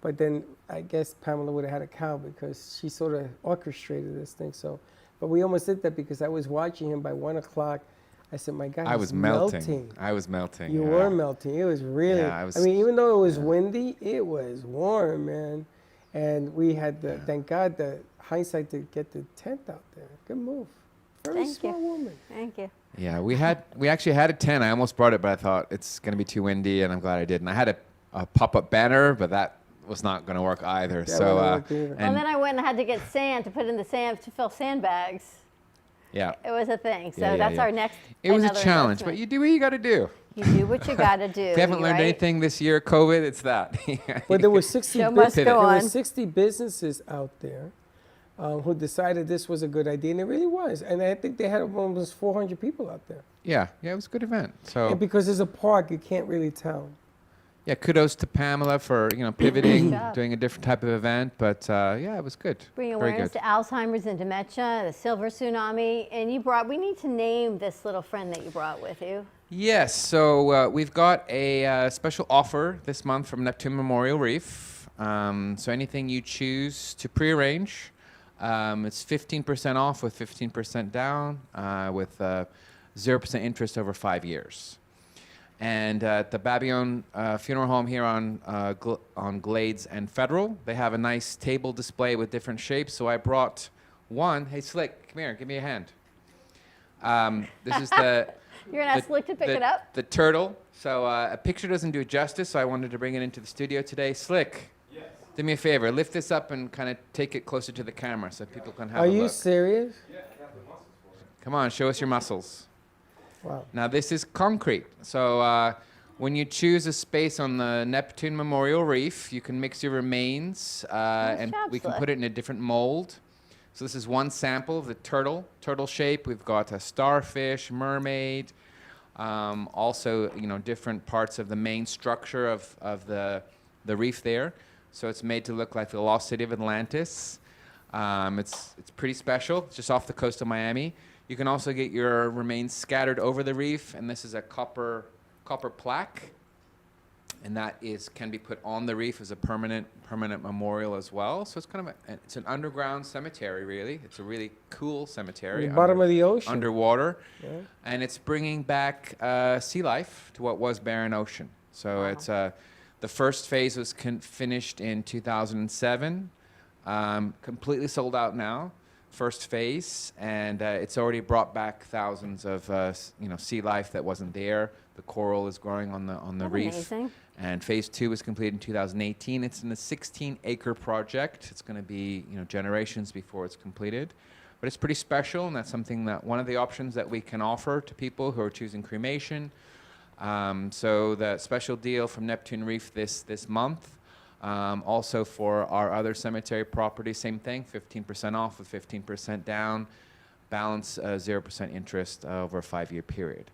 But then I guess Pamela would have had a cow because she sort of orchestrated this thing. So, but we almost did that because I was watching him by 1 o'clock. I said, my God, I he's was melting. I was melting. You yeah. were melting. It was really, Yeah, I mean, even though it was windy, it was warm, man. And we had thank God, the hindsight to get the tent out there. Good move. Very Thank small you. woman. Thank you. Yeah, we actually had a tent. I almost brought it, but I thought it's going to be too windy, and I'm glad I didn't. I had a pop-up banner, but that was not going to work either. That So, wouldn't work either. And then I went and had to get sand to put in the sand to fill sandbags. yeah, It was a thing. So Yeah, that's yeah. our next. it was a another challenge, but investment. you do what you got to do. You do what you got to do. If you haven't learned right? anything this year, COVID, it's that. But there were 60 Show must there go were on. 60 businesses out there who decided this was a good idea, and it really was. And I think they had almost 400 people out there. yeah, it was a good event. So, And because there's a park, you can't really tell. yeah, kudos to Pamela for pivoting, Good job. doing a different type of event. But yeah, it was good. Bring Very awareness good. to Alzheimer's and dementia, the silver tsunami, and we need to name this little friend that you brought with you. Yes, so we've got a special offer this month from Neptune Memorial Reef. So anything you choose to prearrange, it's 15% off with 15% down with 0% interest over 5 years. And at the Babillon Funeral Home here on Glades and Federal, they have a nice table display with different shapes. So I brought one. Hey, Slick, come here, give me a hand. This is the... You're gonna ask Slick to pick it up? The turtle. So a picture doesn't do it justice, so I wanted to bring it into the studio today. Slick, yes. Do me a favor. Lift this up and kind of take it closer to the camera so people can have Are a you look. serious? Come on, show us your muscles. Wow. Now, this is concrete. So when you choose a space on the Neptune Memorial Reef, you can mix your remains, and job, we can Slick. put it in a different mold. So this is one sample of the turtle shape. We've got a starfish, mermaid, also different parts of the main structure of the reef there. So it's made to look like the lost city of Atlantis. It's pretty special. It's just off the coast of Miami. You can also get your remains scattered over the reef, and this is a copper plaque, and that can be put on the reef as a permanent memorial as well. So it's kind of it's an underground cemetery, really. It's a really cool cemetery. The bottom of the ocean. Underwater. Yeah. And it's bringing back sea life to what was barren ocean. So it's the first phase was finished in 2007, completely sold out now. first phase, and it's already brought back thousands of sea life that wasn't there. The coral is growing on the That's reef. amazing. And phase 2 was completed in 2018. It's in a 16-acre project. It's going to be generations before it's completed. But it's pretty special, and that's something that one of the options that we can offer to people who are choosing cremation. So the special deal from Neptune Reef this month. Also for our other cemetery property, same thing, 15% off with 15% down, balance 0% interest over a 5-year period.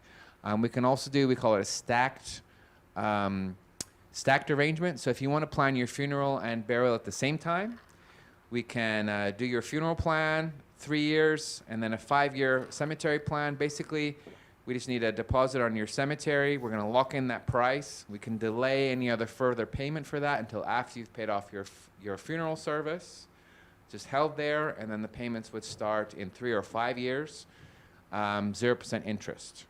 We can also do, we call it a stacked arrangement. So if you want to plan your funeral and burial at the same time, we can do your funeral plan, 3 years, and then a 5-year cemetery plan. Basically, we just need a deposit on your cemetery. We're going to lock in that price. We can delay any other further payment for that until after you've paid off your funeral service. Just held there, and then the payments would start in 3 or 5 years, 0% interest.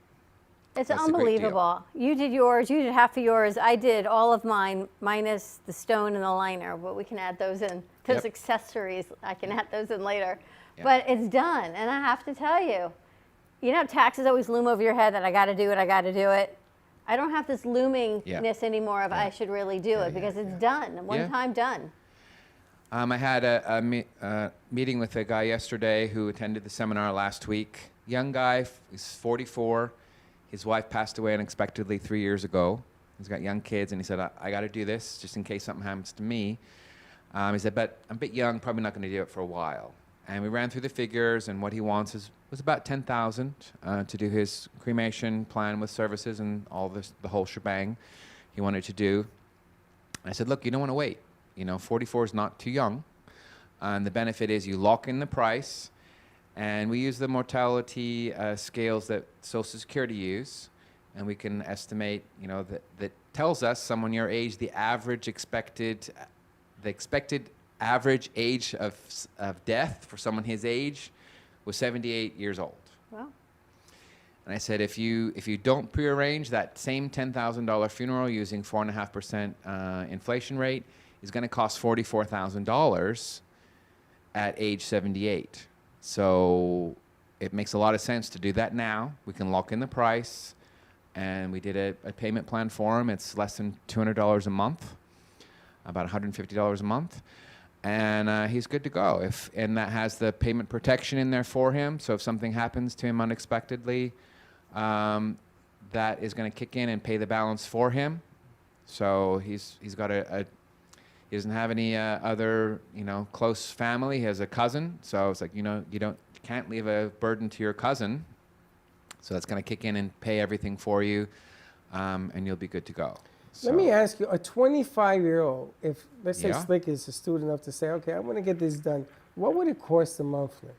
It's That's a great deal. unbelievable. You did yours, you did half of yours. I did all of mine minus the stone and the liner, but we can add those in. Those Yep. accessories, I can add those in later. Yep. But it's done, and I have to tell you, taxes always loom over your head that I got to do it, I got to do it. I don't have this loomingness anymore of I should really do it because it's done, one time done. I had a meeting with a guy yesterday who attended the seminar last week. Young guy, he's 44. His wife passed away unexpectedly 3 years ago. He's got young kids, and he said, I got to do this just in case something happens to me. He said, but I'm a bit young, probably not going to do it for a while. And we ran through the figures, and what he wants was about $10,000 to do his cremation plan with services and all this, the whole shebang he wanted to do. And I said, look, you don't want to wait. 44 is not too young. And the benefit is you lock in the price, and we use the mortality scales that Social Security use, and we can estimate, that tells us someone your age, the expected average age of death for someone his age was 78 years old. Wow. And I said, if you don't prearrange that same $10,000 funeral using 4.5% inflation rate, is going to cost $44,000 at age 78. So it makes a lot of sense to do that now. We can lock in the price, and we did a payment plan for him. It's less than $200 a month, about $150 a month. And he's good to go. And that has the payment protection in there for him. So if something happens to him unexpectedly, that is going to kick in and pay the balance for him. So he's got he doesn't have any other close family. He has a cousin. So it's like you can't leave a burden to your cousin. So that's going to kick in and pay everything for you, and you'll be good to go. Let me ask you, a 25-year-old, if, let's say Yeah. Slick is astute enough to say, okay, I want to get this done, what would it cost him monthly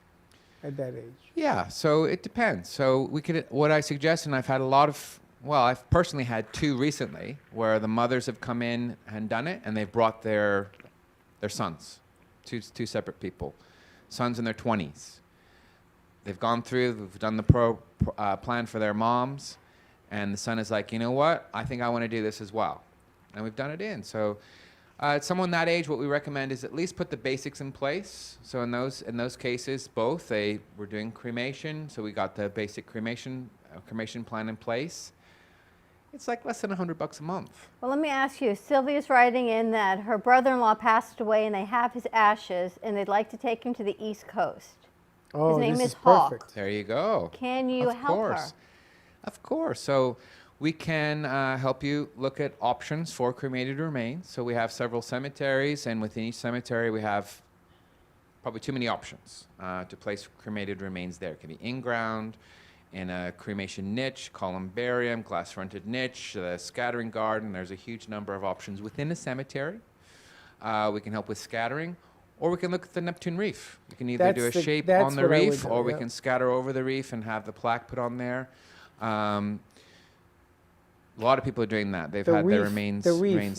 at that age? Yeah, so it depends. So what I suggest, and I've had a lot of, I've personally had 2 recently, where the mothers have come in and done it, and they've brought their sons, two separate people, sons in their 20s. They've gone through, we've done the plan for their moms, and the son is like, you know what? I think I want to do this as well. And we've done it in. So someone that age, what we recommend is at least put the basics in place. So in those cases, both, we're doing cremation. So we got the basic cremation plan in place. It's like less than $100 a month. Well, let me ask you, Sylvia's writing in that her brother-in-law passed away and they have his ashes and they'd like to take him to the East Coast. Oh, his name this is is Hawk. perfect. There you go. Can you help her? Of course. So we can help you look at options for cremated remains. So we have several cemeteries, and within each cemetery we have probably too many options to place cremated remains there. It can be in-ground, in a cremation niche, columbarium, glass-fronted niche, the scattering garden. There's a huge number of options within a cemetery. We can help with scattering, or we can look at the Neptune Reef. We can either do a shape on the reef, or we can scatter over the reef and have the plaque put on there. A lot of people are doing that. They've had their remains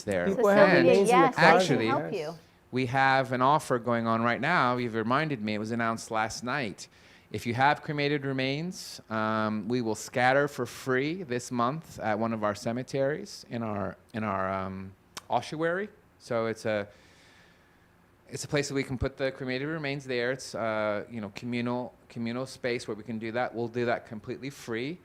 there. People have remains in the closet. Actually, help you. we have an offer going on right now. You've reminded me. It was announced last night. If you have cremated remains, we will scatter for free this month at one of our cemeteries in our ossuary. So it's it's a place that we can put the cremated remains there. It's communal space where we can do that. We'll do that completely free,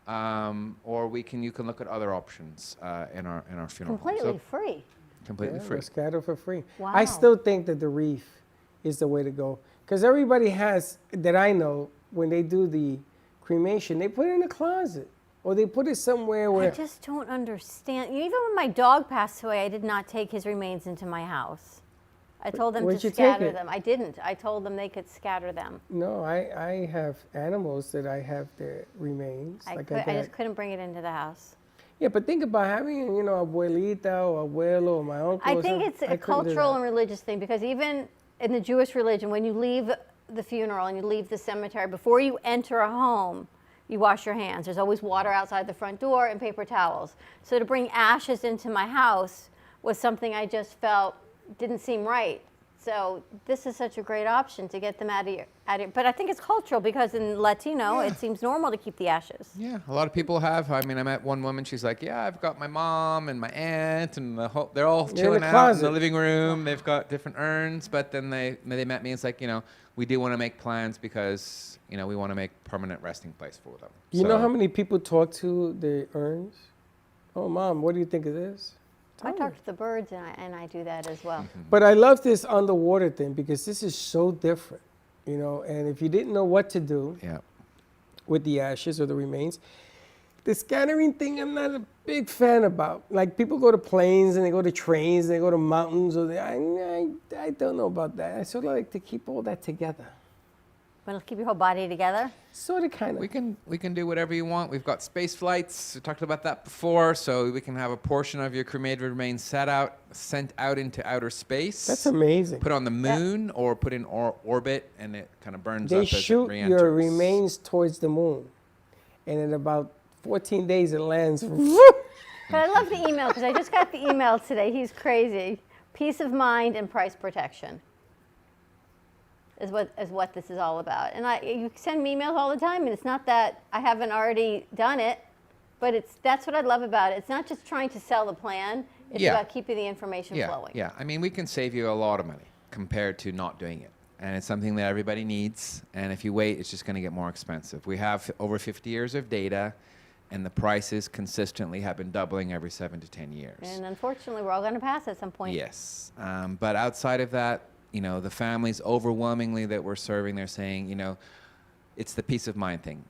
or you can look at other options in our funeral home. Completely free. Completely free. We'll scatter for free. Wow. I still think that the wreath is the way to go, because everybody has, that I know, when they do the cremation, they put it in a closet or they put it somewhere where. I just don't understand. Even when my dog passed away, I did not take his remains into my house. I told them Where'd to you take scatter it? them. I didn't. I told them they could scatter them. No, I have animals that I have their remains. I like just got. couldn't bring it into the house. Yeah, but think about having, abuelita or abuelo or my uncle. I or think something. it's I a couldn't do cultural that. and religious thing, because even in the Jewish religion, when you leave the funeral and you leave the cemetery, before you enter a home, you wash your hands. There's always water outside the front door and paper towels. So to bring ashes into my house was something I just felt didn't seem right. So this is such a great option to get them out of your. But I think it's cultural, because in Latino, it seems normal to keep the ashes. Yeah, a lot of people have. I mean, I met one woman. She's like, "Yeah, I've got my mom and my aunt, and they're all in chilling the out in closet. the living room. They've got different urns." But then they met me. It's like, we do want to make plans because we want to make permanent resting place for them. You know how many people talk to the urns? Oh, Mom, what do you think of this? I talk to the birds, and I do that as well. But I love this underwater thing, because this is so different, and if you didn't know what to do with the ashes or the remains, the scattering thing I'm not a big fan about. Like, people go to planes and they go to trains and they go to mountains, or I don't know about that. I sort of like to keep all that together. Want to keep your whole body together? Sort of, kind of. We can do whatever you want. We've got space flights. We talked about that before, so we can have a portion of your cremated remains sent out into outer space. That's amazing. Put on the moon or put in orbit, and it kind of burns up They as it shoot re-enters. your remains towards the moon, and in about 14 days it lands. But I love the email, because I just got the email today. He's crazy. Peace of mind and price protection is what this is all about. And you send me emails all the time, and it's not that I haven't already done it, but that's what I love about it. It's not just trying to sell the plan. It's about keeping the information flowing. Yeah, I mean, we can save you a lot of money compared to not doing it. And it's something that everybody needs. And if you wait, it's just going to get more expensive. We have over 50 years of data, and the prices consistently have been doubling every 7 to 10 years. And unfortunately, we're all going to pass at some point. Yes. But outside of that, the families overwhelmingly that we're serving, they're saying, it's the peace of mind thing.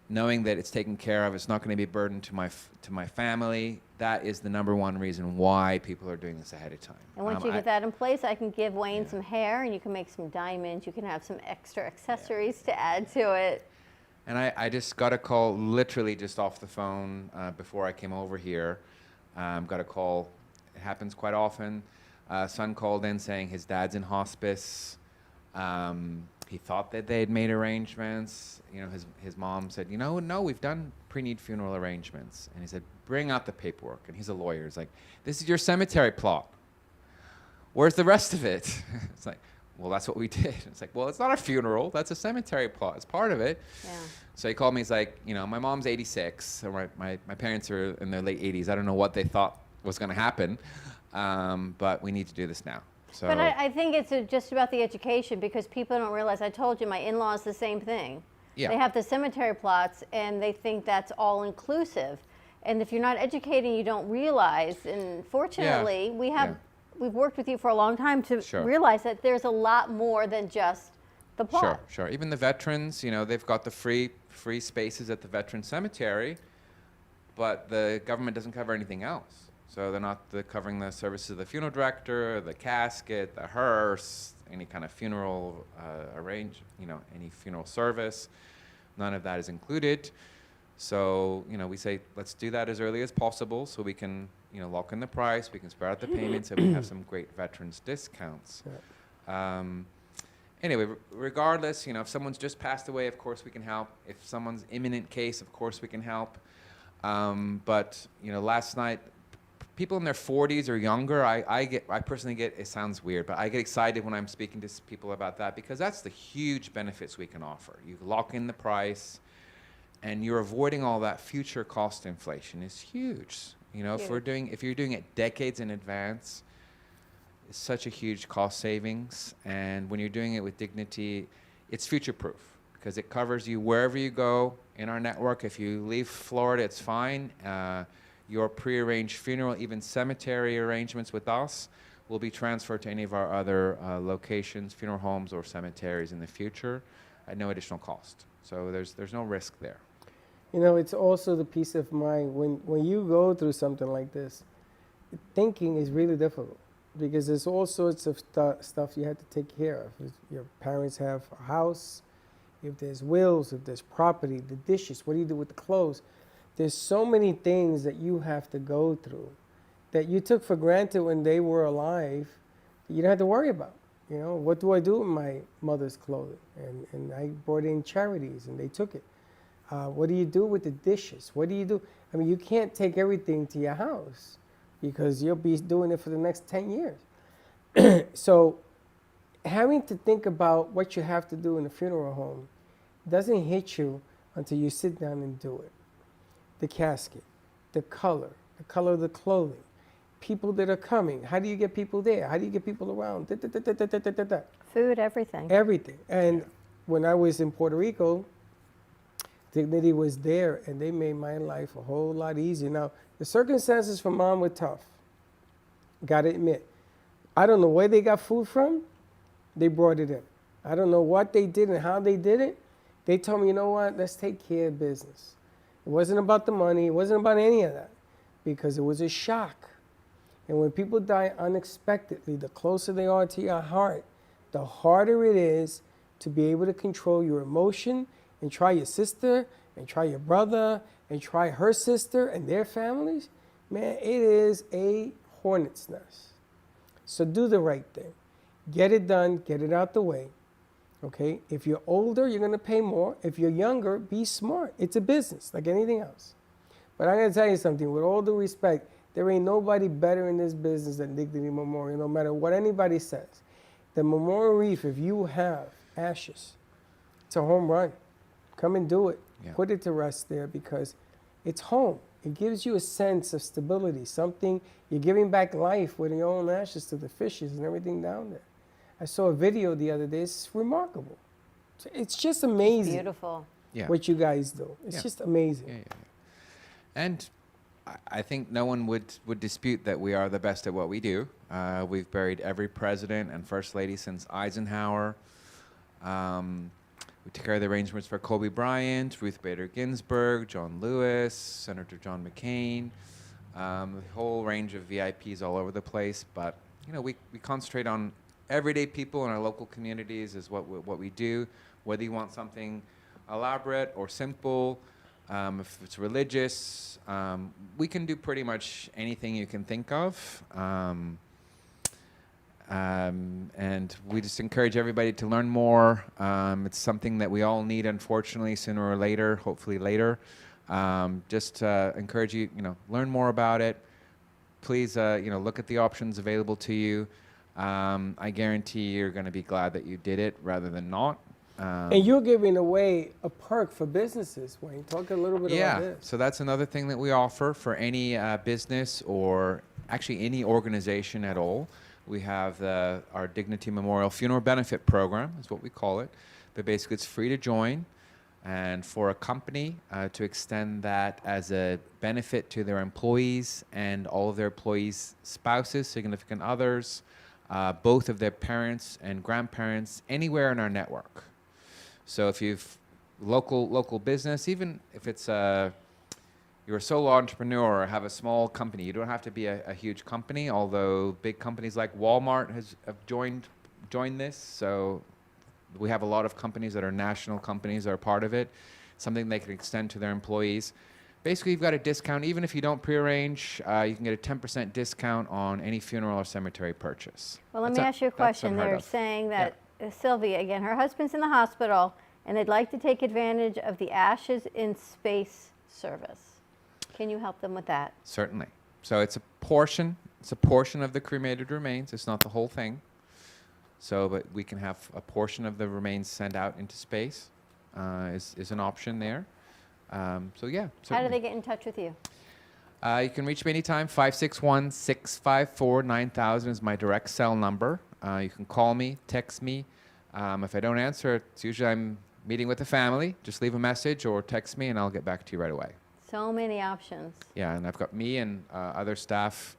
Knowing that it's taken care of, it's not going to be a burden to my family. That is the number one reason why people are doing this ahead of time. And once you get that in place, I can give Wayne some hair, and you can make some diamonds. You can have some extra accessories to add to it. And I just got a call literally just off the phone before I came over here. Got a call. It happens quite often. Son called in saying his dad's in hospice. He thought that they had made arrangements. His mom said, no, we've done pre-need funeral arrangements. And he said, bring out the paperwork. And he's a lawyer. He's like, this is your cemetery plot. Where's the rest of it? It's like, well, that's what we did. It's like, well, it's not a funeral. That's a cemetery plot. It's part of it. Yeah. So he called me. He's like, my mom's 86. So my parents are in their late 80s. I don't know what they thought was going to happen. But we need to do this now. So But I think it's just about the education, because people don't realize. I told you, my in-laws the same thing. Yeah. They have the cemetery plots, and they think that's all inclusive. And if you're not educating, you don't realize. And fortunately, we've worked with you for a long time to realize that there's a lot more than just the plot. Sure. Even the veterans, they've got the free spaces at the veteran cemetery, but the government doesn't cover anything else. So they're not covering the services of the funeral director, the casket, the hearse, any kind of funeral any funeral service. None of that is included. So, we say, let's do that as early as possible so we can, lock in the price, we can spread out the payments, and we have some great veterans discounts. Yeah. Anyway, regardless, if someone's just passed away, of course we can help. If someone's imminent case, of course we can help. But, last night, people in their 40s or younger, I personally get, it sounds weird, but I get excited when I'm speaking to people about that, because that's the huge benefits we can offer. You lock in the price, and you're avoiding all that future cost inflation. Is huge. If you're doing it decades in advance, is such a huge cost savings. And when you're doing it with dignity, it's future-proof because it covers you wherever you go in our network. If you leave Florida, it's fine. Your prearranged funeral, even cemetery arrangements with us, will be transferred to any of our other locations, funeral homes or cemeteries in the future at no additional cost. So there's no risk there. You know, it's also the peace of mind. When you go through something like this, thinking is really difficult because there's all sorts of stuff you have to take care of. If your parents have a house, if there's wills, if there's property, the dishes, what do you do with the clothes? There's so many things that you have to go through that you took for granted when they were alive that you don't have to worry about. You know, what do I do with my mother's clothing? And I brought in charities and they took it. What do you do with the dishes? What do you do? I mean, you can't take everything to your house because you'll be doing it for the next 10 years. So having to think about what you have to do in a funeral home doesn't hit you until you sit down and do it. The casket, the color of the clothing, people that are coming. How do you get people there? How do you get people around? Food, everything. Everything. And when I was in Puerto Rico, Dignity was there, and they made my life a whole lot easier. Now, the circumstances for Mom were tough. Gotta admit. I don't know where they got food from. They brought it in. I don't know what they did and how they did it. They told me, you know what, let's take care of business. It wasn't about the money. It wasn't about any of that because it was a shock. And when people die unexpectedly, the closer they are to your heart, the harder it is to be able to control your emotion and try your sister and try your brother and try her sister and their families. Man, it is a hornet's nest. So do the right thing. Get it done, get it out the way. Okay? If you're older, you're going to pay more. If you're younger, be smart. It's a business like anything else. But I'm going to tell you something, with all due respect, there ain't nobody better in this business than Dignity Memorial, no matter what anybody says. The memorial wreath, if you have ashes, it's a home run. Come and do it. Yeah. Put it to rest there because it's home. It gives you a sense of stability, something you're giving back life with your own ashes to the fishes and everything down there. I saw a video the other day. It's remarkable. It's just amazing. Beautiful. Yeah. What you guys do. It's just amazing. Yeah. And I think no one would dispute that we are the best at what we do. We've buried every president and first lady since Eisenhower. We took care of the arrangements for Kobe Bryant, Ruth Bader Ginsburg, John Lewis, Senator John McCain, a whole range of VIPs all over the place. But you know, we concentrate on everyday people in our local communities is what we do. Whether you want something elaborate or simple, if it's religious, we can do pretty much anything you can think of. And we just encourage everybody to learn more. It's something that we all need, unfortunately, sooner or later, hopefully later. Just encourage you, learn more about it. Please, look at the options available to you. I guarantee you're going to be glad that you did it rather than not. And you're giving away a perk for businesses, Wayne. Talk a little bit about this. So that's another thing that we offer for any business or actually any organization at all. We have our Dignity Memorial Funeral Benefit Program, is what we call it. But basically, it's free to join. And for a company to extend that as a benefit to their employees and all of their employees' spouses, significant others, both of their parents and grandparents, anywhere in our network. So if you've local business, even if it's you're a solo entrepreneur or have a small company, you don't have to be a huge company, although big companies like Walmart have joined this. So we have a lot of companies that are national companies that are part of it, something they can extend to their employees. Basically, you've got a discount. Even if you don't prearrange, you can get a 10% discount on any funeral or cemetery purchase. Well, let me ask you a question. They're saying that Sylvia, again, her husband's in the hospital, and they'd like to take advantage of the Ashes in Space service. Can you help them with that? Certainly. So it's a portion. It's a portion of the cremated remains. It's not the whole thing. So, but we can have a portion of the remains sent out into space. Is an option there. So yeah. How do they get in touch with you? You can reach me anytime. 561-654-9000 is my direct cell number. You can call me, text me. If I don't answer, it's usually I'm meeting with the family. Just leave a message or text me, and I'll get back to you right away. So many options. Yeah, and I've got me and other staff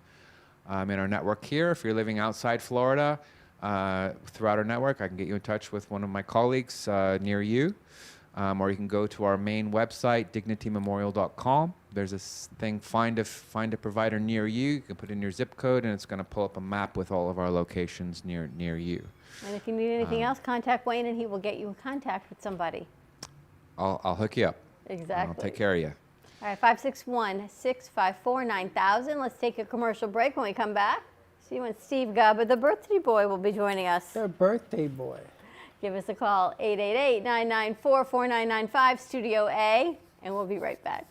in our network here. If you're living outside Florida, throughout our network, I can get you in touch with one of my colleagues near you. Or you can go to our main website, dignitymemorial.com. There's this thing, find a provider near you. You can put in your zip code, and it's going to pull up a map with all of our locations near you. And if you need anything else, contact Wayne, and he will get you in contact with somebody. I'll hook you up. Exactly. I'll take care of you. All right, 561-654-9000. Let's take a commercial break. When we come back, see when Steve Gubba, the birthday boy, will be joining us. The birthday boy. Give us a call, 888-994-4995, Studio A, and we'll be right back.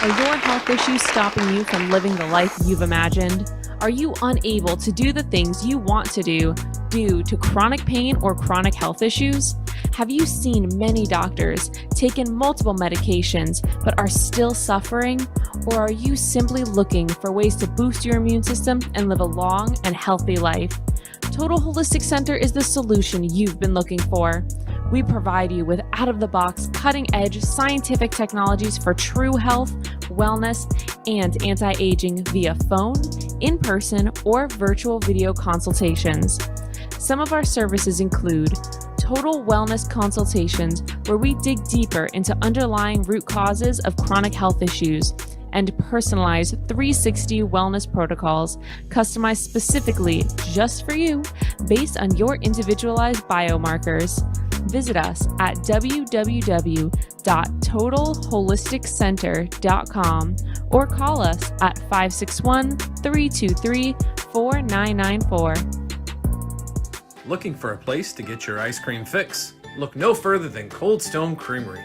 Are your health issues stopping you from living the life you've imagined? Are you unable to do the things you want to do due to chronic pain or chronic health issues? Have you seen many doctors, taken multiple medications, but are still suffering? Or are you simply looking for ways to boost your immune system and live a long and healthy life? Total Holistic Center is the solution you've been looking for. We provide you with out-of-the-box, cutting-edge scientific technologies for true health, wellness, and anti-aging via phone, in-person, or virtual video consultations. Some of our services include total wellness consultations, where we dig deeper into underlying root causes of chronic health issues, and personalized 360 wellness protocols customized specifically just for you based on your individualized biomarkers. Visit us at www.totalholisticcenter.com or call us at 561-323-4994. Looking for a place to get your ice cream fix? Look no further than Cold Stone Creamery.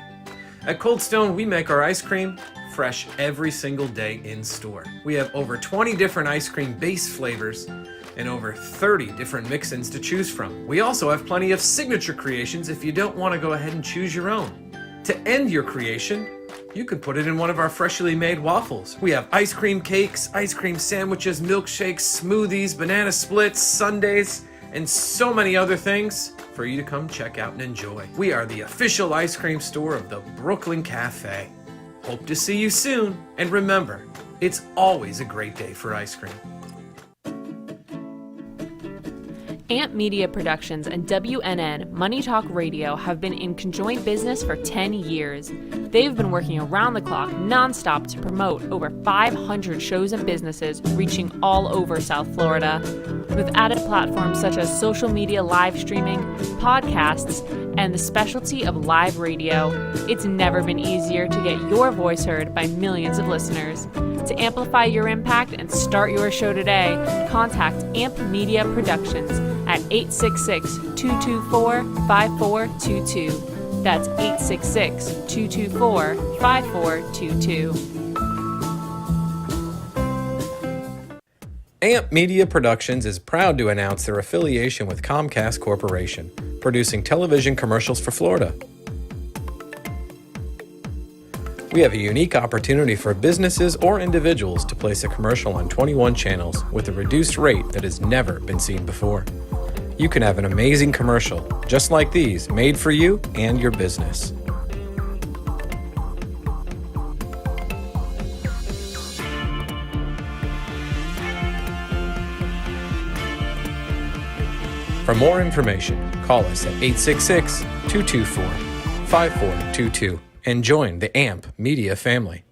At Cold Stone, we make our ice cream fresh every single day in store. We have over 20 different ice cream base flavors and over 30 different mix-ins to choose from. We also have plenty of signature creations if you don't want to go ahead and choose your own. To end your creation, you can put it in one of our freshly made waffles. We have ice cream cakes, ice cream sandwiches, milkshakes, smoothies, banana splits, sundaes, and so many other things for you to come check out and enjoy. We are the official ice cream store of the Brooklyn Cafe. Hope to see you soon, and remember, it's always a great day for ice cream. AMP Media Productions and WNN Money Talk Radio have been in conjoint business for 10 years. They've been working around the clock nonstop to promote over 500 shows and businesses reaching all over South Florida. With added platforms such as social media live streaming, podcasts, and the specialty of live radio, it's never been easier to get your voice heard by millions of listeners. To amplify your impact and start your show today, contact AMP Media Productions at 866-224-5422. That's 866-224-5422. AMP Media Productions is proud to announce their affiliation with Comcast Corporation, producing television commercials for Florida. We have a unique opportunity for businesses or individuals to place a commercial on 21 channels with a reduced rate that has never been seen before. You can have an amazing commercial, just like these, made for you and your business. For more information, call us at 866-224-5422 and join the AMP Media family.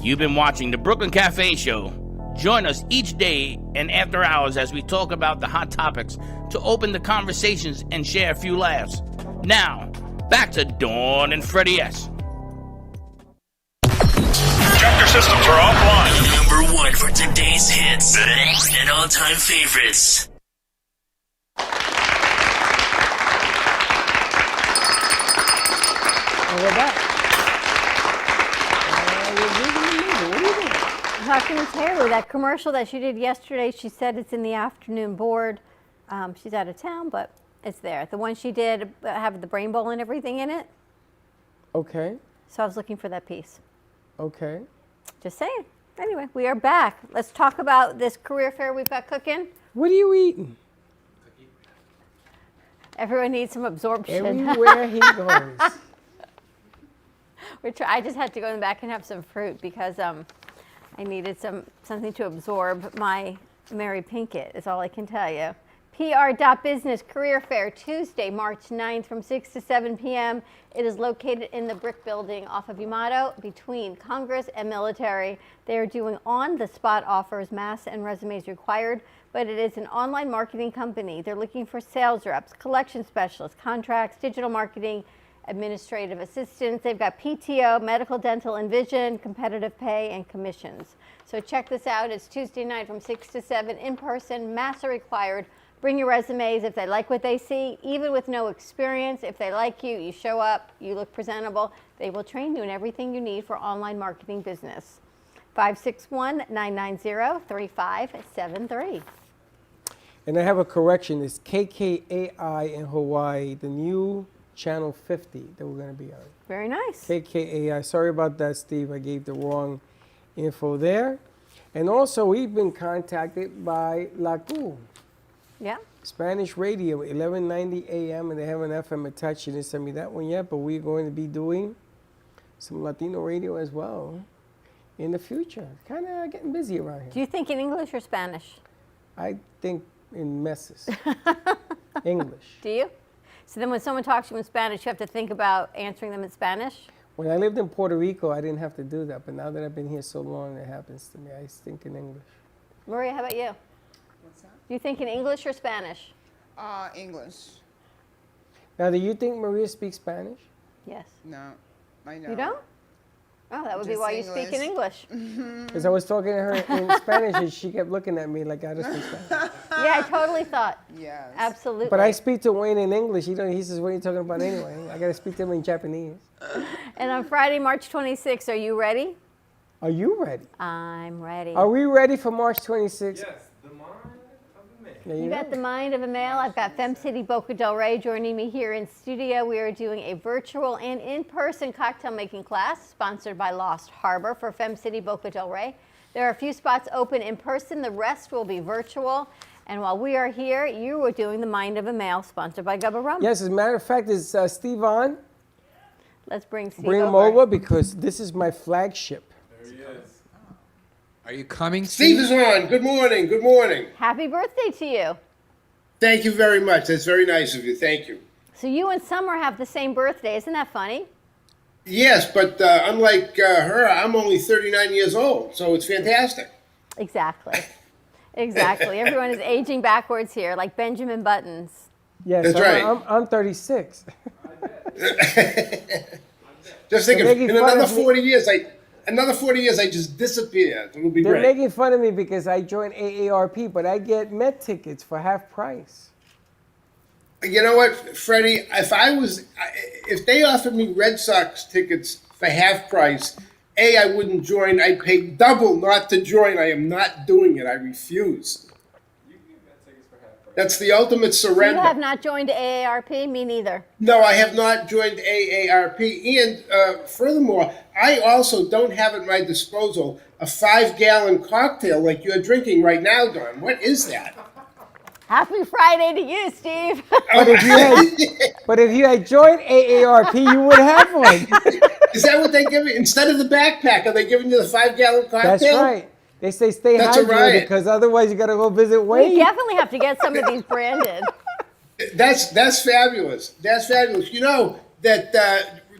You've been watching the Brooklyn Cafe Show. Join us each day and after hours as we talk about the hot topics to open the conversations and share a few laughs. Now, back to Dawn and Freddie S. Check your systems are offline. Number one for today's hits and all-time favorites. And we're back. What are you doing? Talking to Taylor, that commercial that she did yesterday, she said it's in the afternoon board. She's out of town, but it's there. The one she did have the brain bowl and everything in it. Okay. So I was looking for that piece. Okay. Just saying. Anyway, we are back. Let's talk about this career fair we've got cooking. What are you eating? Everyone needs some absorption. Everywhere he goes. I just had to go in the back and have some fruit because I needed something to absorb my Mary Pinkett, is all I can tell you. PR.Business Career Fair, Tuesday, March 9th from 6 to 7 p.m. It is located in the Brick Building off of Yamato between Congress and Military. They are doing on-the-spot offers, masks and resumes required, but it is an online marketing company. They're looking for sales reps, collection specialists, contracts, digital marketing, administrative assistants. They've got PTO, medical, dental, and vision, competitive pay, and commissions. So check this out. It's Tuesday night from 6 to 7 in person. Masks are required. Bring your resumes if they like what they see, even with no experience. If they like you, you show up, you look presentable. They will train you in everything you need for online marketing business. 561-990-3573. And I have a correction. It's KKAI in Hawaii, the new Channel 50 that we're going to be on. Very nice. KKAI. Sorry about that, Steve. I gave the wrong info there. And also, we've been contacted by LACU. Yeah. Spanish radio, 1190 AM, and they have an FM attached. She didn't send me that one yet, but we're going to be doing some Latino radio as well in the future. Kind of getting busy around here. Do you think in English or Spanish? I think in messes. English. Do you? So then when someone talks to you in Spanish, you have to think about answering them in Spanish? When I lived in Puerto Rico, I didn't have to do that, but now that I've been here so long, it happens to me. I think in English. Maria, how about you? What's that? Do you think in English or Spanish? English. Now, do you think Maria speaks Spanish? Yes. No, I know. You don't? Oh, that would be Just why you speak in English. Because I was talking to her in Spanish, and she kept looking at me like I don't speak Spanish. Yeah, I totally thought. Yes. Absolutely. But I speak to Wayne in English. He says, what are you talking about anyway? I got to speak to him in Japanese. And on Friday, March 26th, are you ready? Are you ready? I'm ready. Are we ready for March 26th? Yes, the mind of a man. There You got the mind of a male. I've got Fem City Boca Del Rey joining me here in studio. We are doing a virtual and in-person cocktail making class sponsored by Lost Harbor for Fem City Boca Del Rey. There are a few spots open in person. The rest will be virtual. And while we are here, you are doing the mind of a male sponsored by Gubba Rum. Yes, as a matter of fact, is Steve on? Let's bring Steve Bring him over because this is my flagship. There he is. Are you coming, Steve is on. Good morning. Good morning. Happy birthday to you. Thank you very much. That's very nice of you. Thank you. So you and Summer have the same birthday. Isn't that funny? Yes, but unlike her, I'm only 39 years old, so it's fantastic. Exactly. Exactly. Everyone is aging backwards here, like Benjamin Buttons. Yes, That's right. I'm 36. Just think, They're in making fun another of me. 40 years, I just disappear. It'll be They're great. making fun of me because I joined AARP, but I get Met tickets for half price. You know what, Freddie? If they offered me Red Sox tickets for half price, I wouldn't join. I'd pay double not to join. I am not doing it. I refuse. That's the ultimate surrender. You have not joined AARP? Me neither. No, I have not joined AARP. And furthermore, I also don't have at my disposal a 5-gallon cocktail like you're drinking right now, Don. What is that? Happy Friday to you, Steve. But if you had joined AARP, you would have one. Is that what they give you? Instead of the backpack, are they giving you the 5-gallon cocktail? That's right. They say stay That's a hydrated riot. because otherwise you got to go visit Wayne. We definitely have to get some of these branded. That's fabulous. That's fabulous. You know that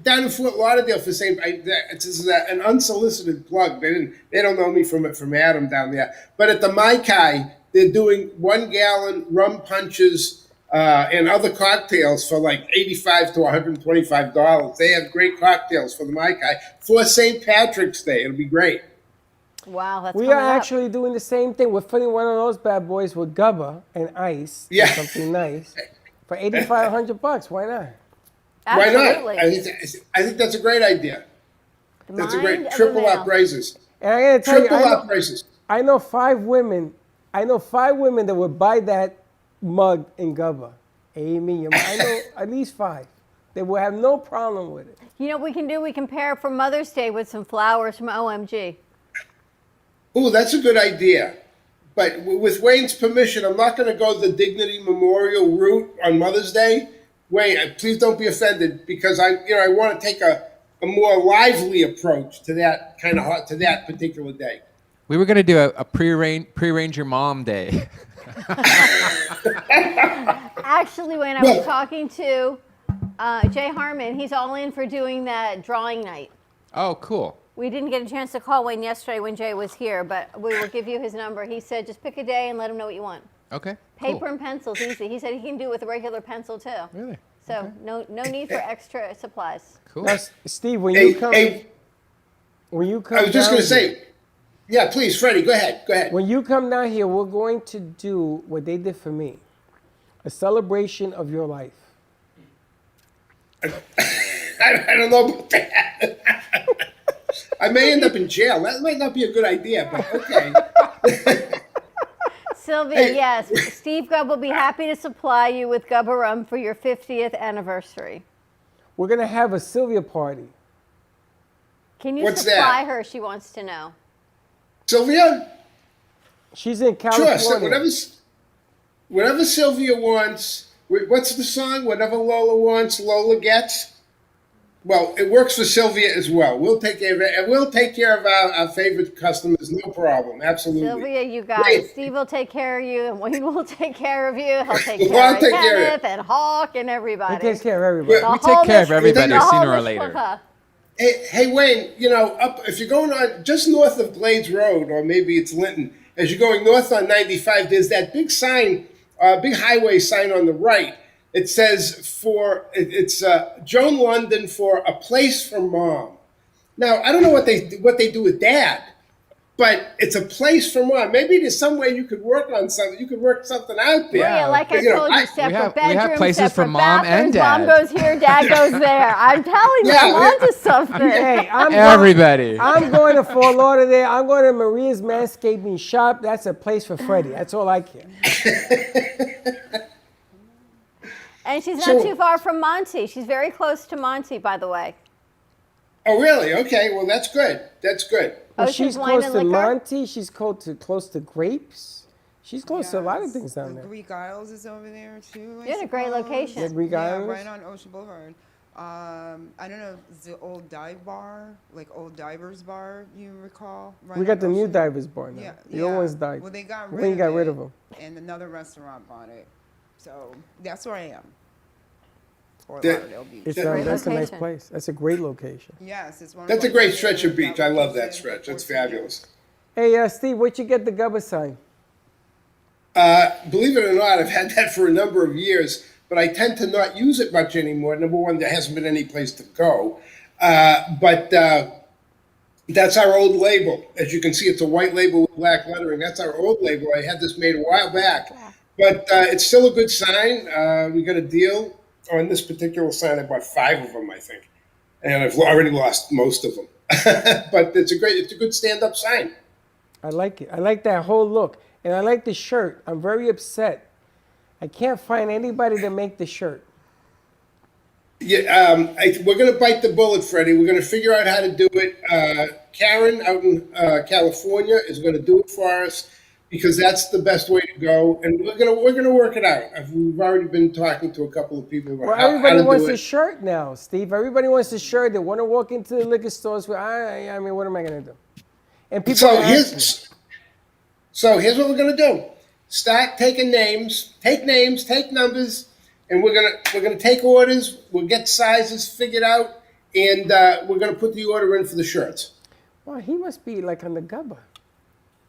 down in Fort Lauderdale, for the same, this is an unsolicited plug. They don't know me from Adam down there. But at the Mai Kai, they're doing 1-gallon rum punches and other cocktails for like $85 to $125. They have great cocktails for the Mai Kai for St. Patrick's Day. It'll be great. Wow, that's We coming are up. actually doing the same thing. We're filling one of those bad boys with Gubba and ice. Yeah. And something nice for $8,500. Why not? Absolutely. Why not? I think that's a great idea. The That's a mind great of a triple male. up raises. And I gotta tell Triple you, up raises. I know 5 women. I know 5 women that would buy that mug in Gubba. Amy, I know at least 5. They will have no problem with it. You know what we can do? We can pair for Mother's Day with some flowers from OMG. Oh, that's a good idea. But with Wayne's permission, I'm not going to go the Dignity Memorial route on Mother's Day. Wayne, please don't be offended because I want to take a more lively approach to that to that particular day. We were going to do a pre-arrange your mom day. Actually, when I was talking to Jay Harmon, he's all in for doing that drawing night. Oh, cool. We didn't get a chance to call Wayne yesterday when Jay was here, but we will give you his number. He said just pick a day and let him know what you want. Okay. Paper and pencil's easy. He said he can do it with a regular pencil too. Really? So no need for extra supplies. Cool. Now, Steve, when you come, I was just going to say, yeah, please, Freddie, go ahead. Go ahead. when you come down here, we're going to do what they did for me, a celebration of your life. I don't know about that. I may end up in jail. That might not be a good idea, but okay. Sylvia, yes, Steve Gubb will be happy to supply you with Gubba rum for your 50th anniversary. We're gonna have a Sylvia party. Can you What's supply that? her? She wants to know. Sylvia? She's in Sure. California. So whatever Sylvia wants, what's the song? Whatever Lola wants, Lola gets. Well, it works for Sylvia as well. We'll take care of it, and we'll take care of our favorite customers, no problem. Absolutely. Sylvia, you got Wait. it. Steve will take care of you, and Wayne will take care of you. He'll take Well, care I'll of take care of Kenneth and Hawk and everybody. He takes care of everybody. The We whole take care of mish- everybody the whole sooner or later. mishpacha. Hey, Wayne, if you're going on just north of Glades Road, or maybe it's Linton, as you're going north on 95, there's that big sign, big highway sign on the right. It says it's Joan London for a place for mom. Now, I don't know what they do with Dad, but it's a place for mom. Maybe there's some way you could work on something. You could work something out there. Yeah, like I told you, separate we have bedrooms, places for separate mom and bathrooms. Mom dad. goes here, Dad goes there. I'm telling you, Yeah, I'm yeah. onto something. Hey, Everybody. I'm going to Fort Lauderdale. I'm going to Maria's Manscaping Shop. That's a place for Freddie. That's all I care. And she's not So- too far from Monty. She's very close to Monty, by the way. Oh, really? Okay. Well, that's good. That's good. Well, Ocean's she's Wine close and to Liquor? Monty. She's close to Grapes. She's close to a lot of Yes, things down the there. Greek Isles is over there too. Yeah, a great location. The Greek Yeah, Islands? right on Ocean Boulevard. I don't know, the old dive bar, like old divers bar, you recall? Right We got on the new Ocean- divers bar now. Yeah, The old one's died. Well, they got Wayne got rid of it, them. and another restaurant bought it. So that's where I am. Fort That- Lauderdale Beach. It's Great that's a nice location. place. That's a great location. Yes, it's one. That's a of great my stretch of favorites beach. I love that was in stretch. That's 14 years. fabulous. Hey, Steve, where'd you get the Gubba sign? Believe it or not, I've had that for a number of years, but I tend to not use it much anymore. Number one, there hasn't been any place to go. But that's our old label. As you can see, it's a white label with black lettering. That's our old label. I had this made a while back, but it's still a good sign. We got a deal on this particular sign. I bought 5 of them, I think, and I've already lost most of them. But it's a good stand-up sign. I like it. I like that whole look. And I like the shirt. I'm very upset. I can't find anybody to make the shirt. Yeah, we're going to bite the bullet, Freddie. We're going to figure out how to do it. Karen out in California is going to do it for us because that's the best way to go, and we're going to work it out. We've already been talking to a couple of people about Well, how everybody to wants do a it. shirt now, Steve. Everybody wants a shirt. They want to walk into the liquor stores. I mean, what am I going to do? And people So ask me. here's what we're going to do. Start taking names, take numbers, and we're gonna take orders. We'll get sizes figured out, and we're gonna put the order in for the shirts. Well, he must be like on the Gubba.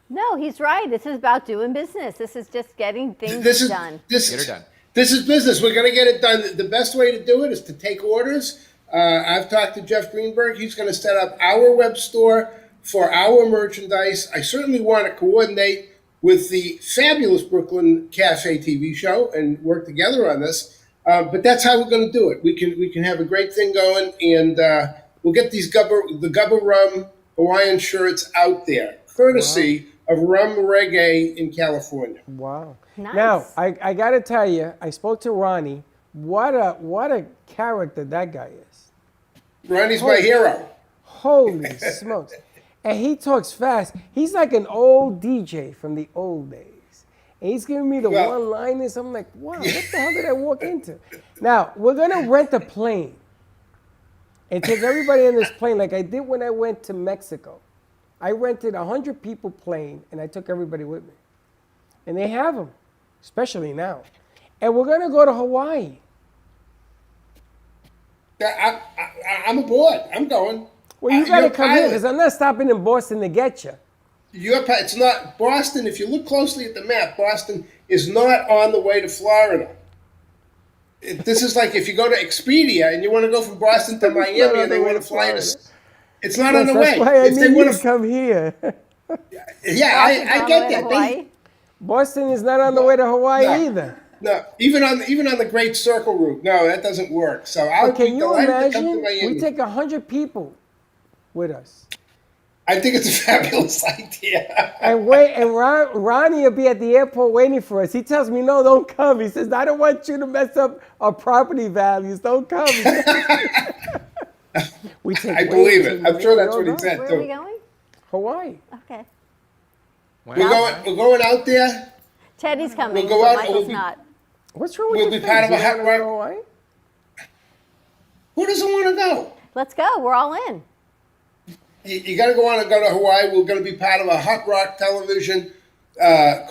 No, he's right. This is about doing business. This is just getting things This is done. this Get her done. This is business. We're going to get it done. The best way to do it is to take orders. I've talked to Jeff Greenberg. He's going to set up our web store for our merchandise. I certainly want to coordinate with the fabulous Brooklyn Cafe TV show and work together on this. But that's how we're going to do it. We can have a great thing going, and we'll get the Gubba Rum Hawaiian shirts out there, courtesy of Rum Reggae in California. Wow. Nice. Now, I got to tell you, I spoke to Ronnie. What a character that guy is. Ronnie's my hero. Holy smokes. And he talks fast. He's like an old DJ from the old days. And he's giving me the one-liners. I'm like, wow, what the hell did I walk into? Now, we're going to rent a plane and take everybody on this plane like I did when I went to Mexico. I rented a 100-people plane, and I took everybody with me. And they have them, especially now. And we're going to go to Hawaii. I'm aboard. I'm going. Well, you got to come here because I'm not stopping in Boston to get you. It's not Boston. If you look closely at the map, Boston is not on the way to Florida. This is like if you go to Expedia and you want to go from Boston to Miami and they want to fly to. It's not on the way. That's why I If they need you wanna to come here. Yeah, I get that. Boston is not on the way to Hawaii either. No, even on the Great Circle route. No, that doesn't work. So I'll But can be you delighted to come imagine? to Miami. We take 100 people with us. I think it's a fabulous idea. And Ronnie will be at the airport waiting for us. He tells me, no, don't come. He says, I don't want you to mess up our property values. Don't come. We take I believe it. I'm sure that's what he said, Where too. are we going? Hawaii. Okay. We're going out there. Teddy's coming, We'll go but out, Michael's we'll be- not. What's wrong with We'll your be part face? of a You hot wanna go to rod. Hawaii? Who doesn't want to go? Let's go. We're all in. You got to go to Hawaii. We're going to be part of a Hot Rock Television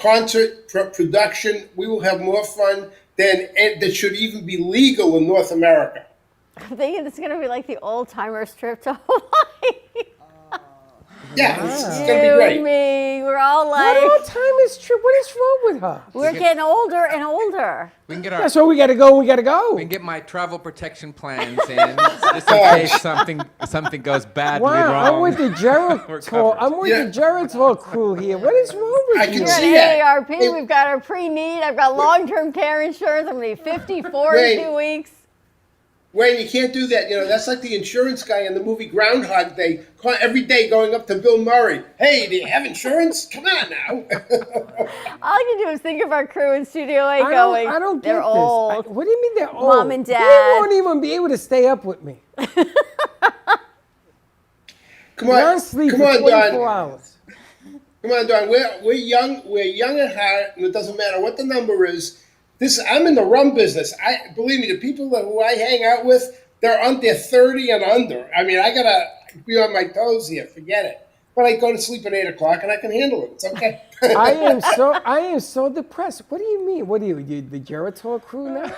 concert production. We will have more fun that should even be legal in North America. I'm thinking it's going to be like the old timers trip to Hawaii. Yeah, it's going to be great. You, me, we're all like. What old-timers trip? What is wrong with her? We're getting older and older. We can get our. That's why we got to go. We got to go. We can get my travel protection plans in just in case something goes badly Wow, wrong. I'm with the Geritol. I'm with the Geritol crew here. What is wrong with you? We're at AARP. We've got our pre-need. I've got long-term care insurance. I'm going to be 54 in 2 weeks. Wayne, you can't do that. That's like the insurance guy in the movie Groundhog Day, every day going up to Bill Murray. Hey, do you have insurance? Come on now. All I can do is think of our crew in Studio A going. I don't get they're this. old. What do you mean they're old? Mom and They Dad. won't even be able to stay up with me. Come on, Don't sleep come for on, 24 Don. hours. Come on, Don. We're young. We're young at heart, and it doesn't matter what the number is. I'm in the rum business. Believe me, the people who I hang out with, they're 30 and under. I mean, I gotta be on my toes here. Forget it. But I go to sleep at 8 o'clock, and I can handle it. It's okay. I am so depressed. What do you mean? What are you the Geritol crew now?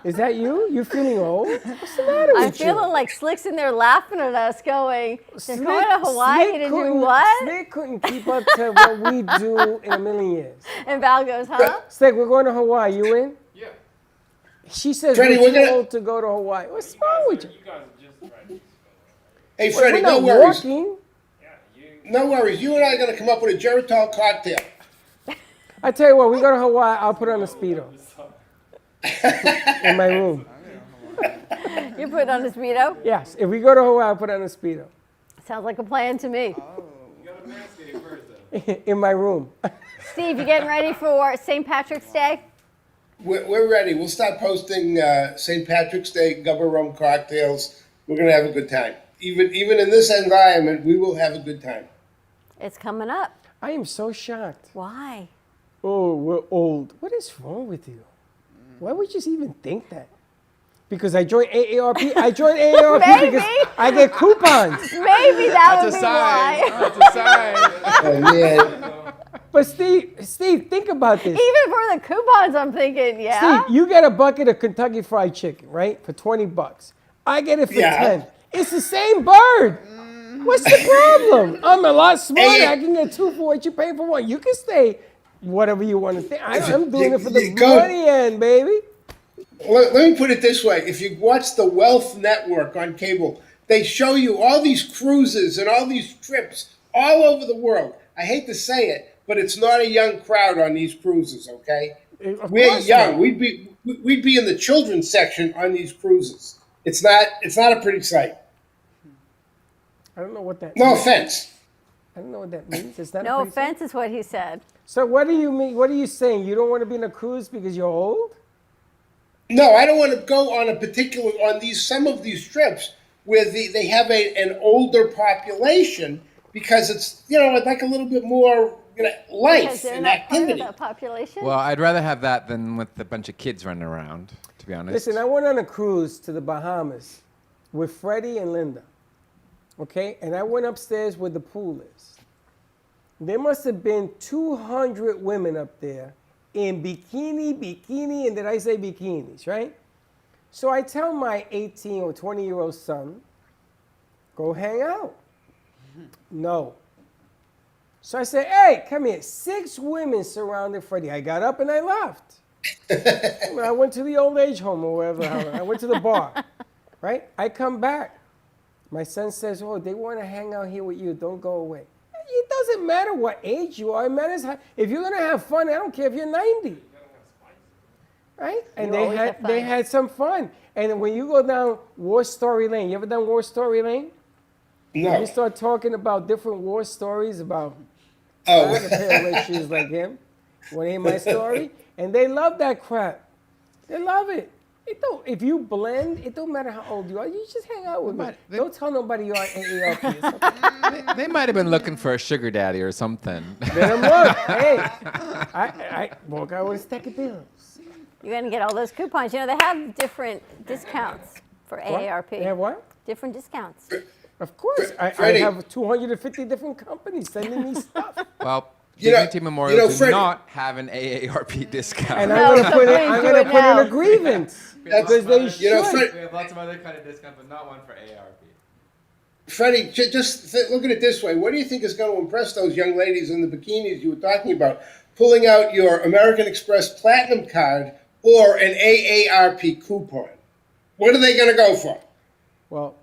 Is that you? You feeling old? What's the matter with I'm feeling like Slick's in there laughing at us going, they're going to Hawaii to do couldn't- what? Slick couldn't keep up to what we do in a million years. And Val goes, huh? Slick, we're going to Hawaii. You in? Yeah. She says Freddie, we're we're too gonna- old to go to Hawaii. What's wrong with you? You guys are just ready. Hey, We're Freddie, not no worries. walking. No worries. You and I are going to come up with a Geritol cocktail. I tell you what, we go to Hawaii, I'll put on a Speedo. In my room. You put on a Speedo? Yes, if we go to Hawaii, I'll put on a Speedo. Sounds like a plan to me. In my room. Steve, you getting ready for St. Patrick's Day? We're ready. We'll start posting St. Patrick's Day Gubba Rum cocktails. We're going to have a good time. Even in this environment, we will have a good time. It's coming up. I am so shocked. Why? Oh, we're old. What is wrong with you? Why would you even think that? Because I joined AARP. I joined AARP because I get coupons. Maybe that would be why. That's a sign. Oh, man. But Steve, think about this. Even for the coupons, I'm thinking, yeah. Steve, you get a bucket of Kentucky Fried Chicken, right, for $20. I get it for 10. It's the same bird. What's the problem? I'm a lot smarter. I can get 2 for what you pay for 1. You can stay whatever you want to think. I'm doing it for the You go- money end, baby. Let me put it this way. If you watch the Wealth Network on cable, they show you all these cruises and all these trips all over the world. I hate to say it, but it's not a young crowd on these cruises, okay? Of We're course young. not. We'd be in the children's section on these cruises. It's not a pretty sight. I don't know what that No means. offense. I don't know what that means. It's not a No pretty sight. offense is what he said. So what do you mean? What are you saying? You don't want to be in a cruise because you're old? No, I don't want to go on some of these trips where they have an older population because it's like a little bit more Because life they're and not part of activity. that population. Well, I'd rather have that than with a bunch of kids running around, to be honest. Listen, I went on a cruise to the Bahamas with Freddie and Linda. Okay? And I went upstairs where the pool is. There must have been 200 women up there in bikini, and did I say bikinis, right? So I tell my 18 or 20-year-old son, go hang out. No. So I said, hey, come here. 6 women surrounded Freddie. I got up and I left. I went to the old age home or wherever. I went to the bar, right? I come back. My son says, oh, they want to hang out here with you. Don't go away. It doesn't matter what age you are. It matters if you're going to have fun. I don't care if you're 90. Right? And You always have fun. they had some fun. And when you go down War Story Lane, you ever done War Story Lane? No. You start talking about different war stories about Oh. I had a pair of red shoes like him. Want to hear my story? And they love that crap. They love it. If you blend, it don't matter how old you are. You just hang out with me. Don't tell nobody you're on AARP or something. They might have been looking for a sugar daddy or something. Let 'em look. Hey, I walk out with a stack of bills. You're going to get all those coupons. You know, they have different discounts for What? AARP. They have what? Different discounts. Of course. I Freddie. have 250 different companies sending me stuff. Well, You know- Dignity Memorial do Freddie- not have an AARP discount. And No, I'm so going to please I'm do gonna it put in now. a grievance. Because they should. You know, Fred- We have lots of other kind of discounts, but not one for AARP. Freddie, look at it this way. What do you think is going to impress those young ladies in the bikinis you were talking about? Pulling out your American Express Platinum card or an AARP coupon? What are they going to go for? Well,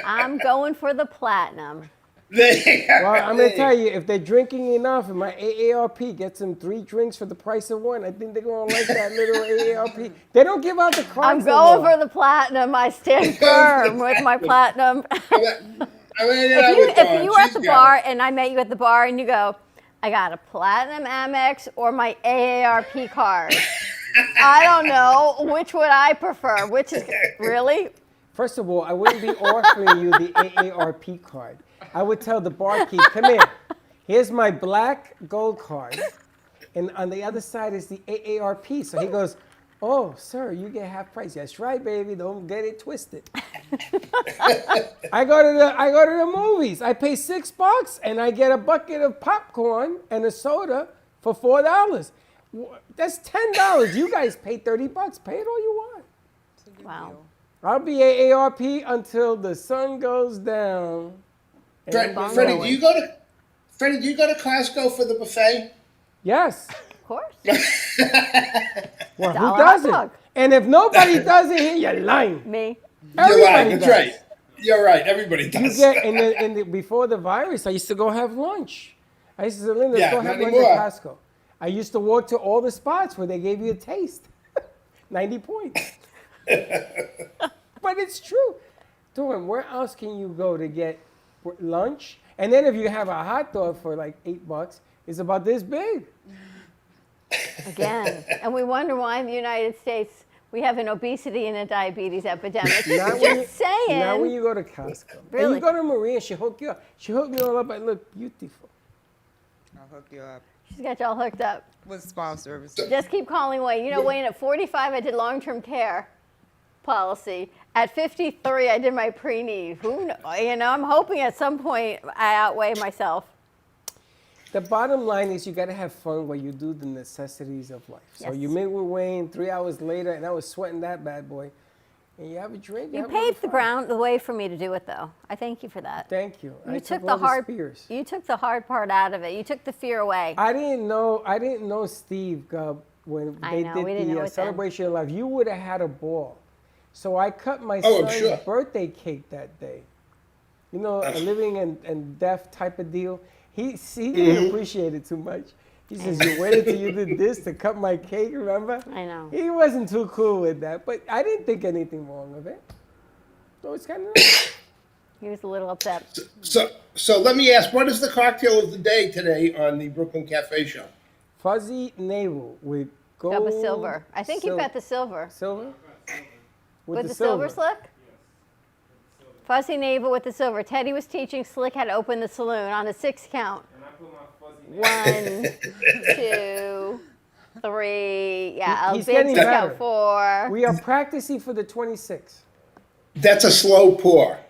I'm going for the platinum. well, I'm going to tell you, if they're drinking enough and my AARP gets them 3 drinks for the price of 1, I think they're going to like that little AARP. They don't give out the cards I'm no going more. for the platinum. I stand firm with my platinum. If If you were at the bar and I met you at the bar and you go, I got a platinum Amex or my AARP card. I don't know. Which would I prefer? Which is really? First of all, I wouldn't be offering you the AARP card. I would tell the barkeep, come here. Here's my black gold card. And on the other side is the AARP. So he goes, oh, sir, you get half price. That's right, baby. Don't get it twisted. I go to the movies. I pay $6 and I get a bucket of popcorn and a soda for $4. That's $10. You guys pay $30. Pay it all you want. Wow. I'll be AARP until the sun goes down. Freddie, do you go to Costco for the buffet? Yes. Of course. Well, who Dollar hot doesn't? dog. And if nobody does it here, you're lying. Me. You're right. Everybody That's does. right. You're right. Everybody You does. get before the virus, I used to go have lunch. I used to say, Linda, Yeah, let's go not have lunch anymore. at Costco. I used to walk to all the spots where they gave you a taste. 90 points. But it's true. Dawn, where else can you go to get lunch? And then if you have a hot dog for like $8, it's about this big. Again. And we wonder why in the United States we have an obesity and a diabetes epidemic. Not Just when you- saying. Not when you go to Costco. And Really? you go to Maria, she hook you up. She hooked me all up. I look beautiful. I'll hook you up She's got you all hooked up. with spa services. Just keep calling Wayne. You know, Wayne, at 45, I did long-term care policy. At 53, I did my pre-need. Who know? You know, I'm hoping at some point I outweigh myself. The bottom line is you got to have fun while you do the necessities of life. So Yes. you meet with Wayne 3 hours later, and I was sweating that bad boy. and you have a drink. You have a little paved the fun. ground, the way for me to do it, though. I thank you for that. Thank you. You I took all the hard. spears. You took the hard part out of it. You took the fear away. I didn't know Steve Gubb when I they know, we didn't did know the it then. celebration of life. You would have had a ball. So I cut my Oh, I'm son's sure. birthday cake that day. You know, a living and deaf type of deal. He didn't appreciate it too much. He says, "You waited till you did this to cut my cake." Remember? I know. He wasn't too cool with that, but I didn't think anything wrong of it. So it's kind of nice. He was a little upset. So let me ask, what is the cocktail of the day today on the Brooklyn Cafe Show? Fuzzy navel with gold. Cup of silver. I think you've got the silver. Silver? With the silver Slick? Fuzzy navel with the silver. Teddy was teaching Slick how to open the saloon on a 6 count. 1, 2, 3. Yeah, He's a big getting better. count 4. We are practicing for the 26. That's a slow pour.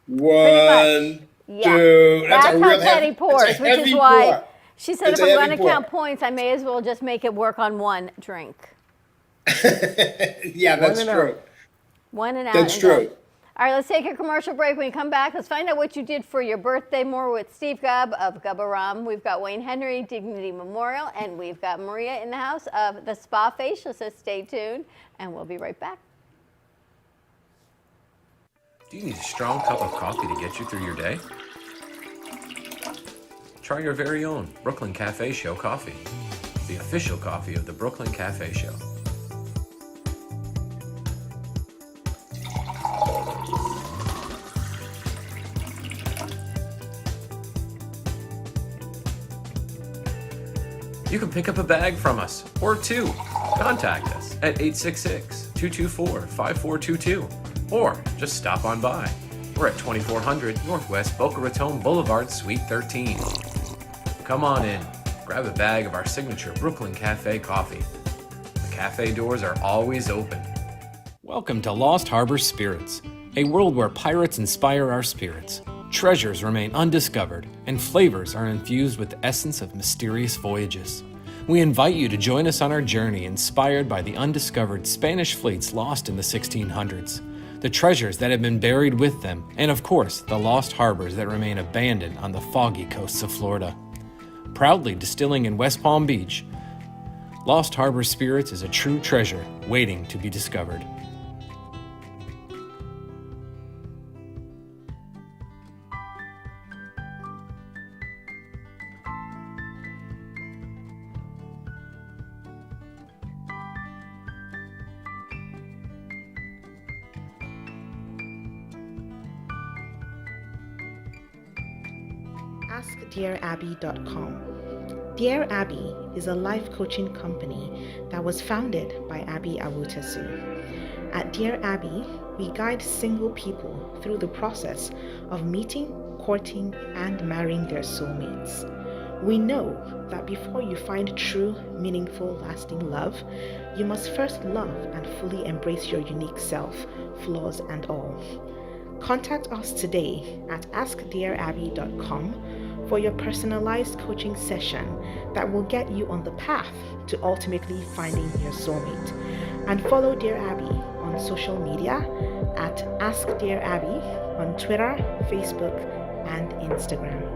1, Yeah. 2. That's a how real Teddy heavy, pours, that's a which heavy is why pour. she said It's if a I'm heavy going to pour. count points, I may as well just make it work on 1 drink. Yeah, that's and true. out. 1 and out. That's and true. done. All right, let's take a commercial break. When we come back, let's find out what you did for your birthday more with Steve Gubb of Gubbaram. We've got Wayne Henry, Dignity Memorial, and we've got Maria in the house of the Spa Facial. So stay tuned, and we'll be right back. Do you need a strong cup of coffee to get you through your day? Try your very own Brooklyn Cafe Show coffee, the official coffee of the Brooklyn Cafe Show. You can pick up a bag from us, or 2. Contact us at 866-224-5422, or just stop on by. We're at 2400 Northwest Boca Raton Boulevard, Suite 13. Come on in, grab a bag of our signature Brooklyn Cafe coffee. The cafe doors are always open. Welcome to Lost Harbor Spirits, a world where pirates inspire our spirits. Treasures remain undiscovered, and flavors are infused with the essence of mysterious voyages. We invite you to join us on our journey inspired by the undiscovered Spanish fleets lost in the 1600s, the treasures that have been buried with them, and of course, the lost harbors that remain abandoned on the foggy coasts of Florida. Proudly distilling in West Palm Beach, Lost Harbor Spirits is a true treasure waiting to be discovered. AskDearAbby.com. Dear Abby is a life coaching company that was founded by Abby Awutasu. At Dear Abby, we guide single people through the process of meeting, courting, and marrying their soulmates. We know that before you find true, meaningful, lasting love, you must first love and fully embrace your unique self, flaws and all. Contact us today at AskDearAbby.com for your personalized coaching session that will get you on the path to ultimately finding your soulmate. And follow Dear Abby on social media at Ask Dear Abby on Twitter, Facebook, and Instagram.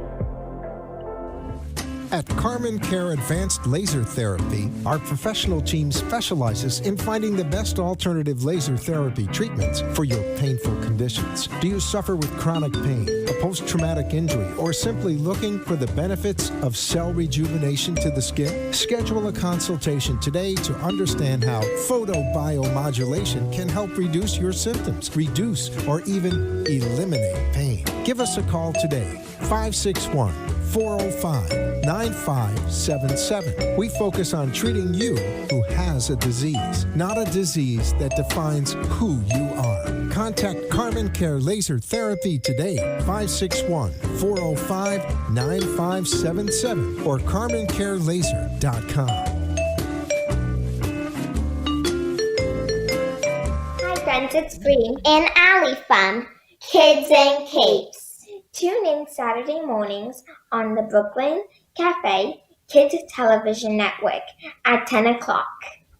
At Carmen Care Advanced Laser Therapy, our professional team specializes in finding the best alternative laser therapy treatments for your painful conditions. Do you suffer with chronic pain, a post-traumatic injury, or simply looking for the benefits of cell rejuvenation to the skin? Schedule a consultation today to understand how photobiomodulation can help reduce your symptoms, reduce or even eliminate pain. Give us a call today, 561-405-9577. We focus on treating you who has a disease, not a disease that defines who you are. Contact Carmen Care Laser Therapy today, 561-405-9577 or CarmenCareLaser.com. Hi friends, it's Green and Allie from Kids and Capes. Tune in Saturday mornings on the Brooklyn Cafe Kids Television Network at 10 o'clock,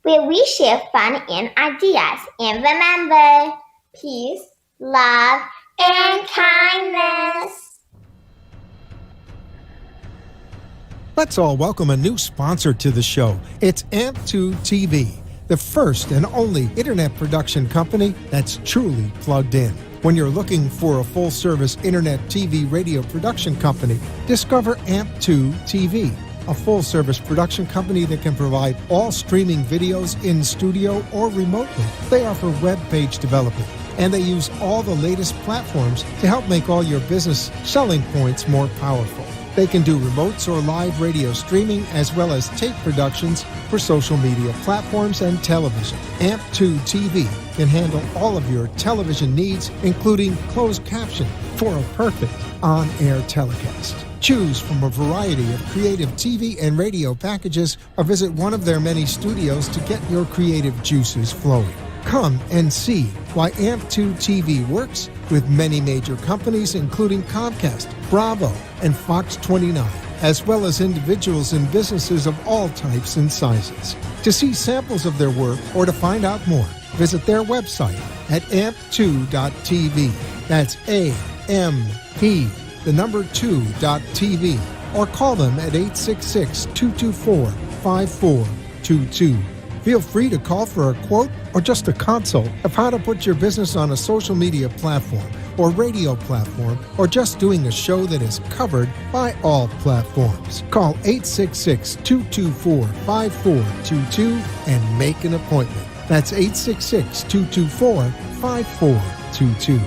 where we share fun and ideas. And remember, peace, love, and kindness. Let's all welcome a new sponsor to the show. It's AMP2 TV, the first and only internet production company that's truly plugged in. When you're looking for a full-service internet TV radio production company, discover AMP2 TV, a full-service production company that can provide all streaming videos in studio or remotely. They offer web page development, and they use all the latest platforms to help make all your business selling points more powerful. They can do remotes or live radio streaming as well as tape productions for social media platforms and television. AMP2 TV can handle all of your television needs, including closed caption for a perfect on-air telecast. Choose from a variety of creative TV and radio packages or visit one of their many studios to get your creative juices flowing. Come and see why AMP2 TV works with many major companies, including Comcast, Bravo, and Fox 29, as well as individuals and businesses of all types and sizes. To see samples of their work or to find out more, visit their website at amp2.tv. That's AMP, the number 2.tv, or call them at 866-224-5422. Feel free to call for a quote or just a consult of how to put your business on a social media platform or radio platform, or just doing a show that is covered by all platforms. Call 866-224-5422 and make an appointment. That's 866-224-5422.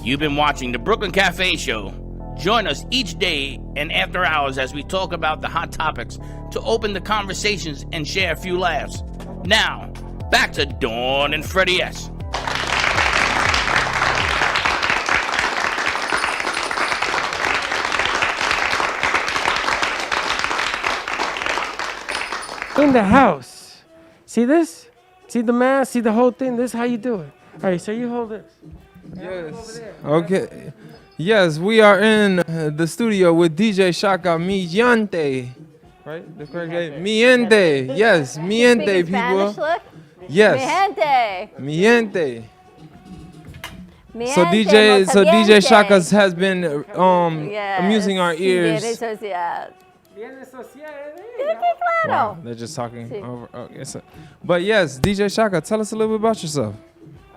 You've been watching the Brooklyn Cafe Show. Join us each day and after hours as we talk about the hot topics to open the conversations and share a few laughs. Now, back to Dawn and Freddie S. In the house. See this? See the mask? See the whole thing? This is how you do it. All right, so you hold this. Yes. Okay. Yes, we are in the studio with DJ Shaka Miente. Right? The correct name? Miente. Yes, Miente, Speaking people. Spanish, look? Yes. Miente. Miente. So DJ Shaka's has been amusing our ears. Claro. They're just talking over. Okay, so, but yes, DJ Shaka, tell us a little bit about yourself.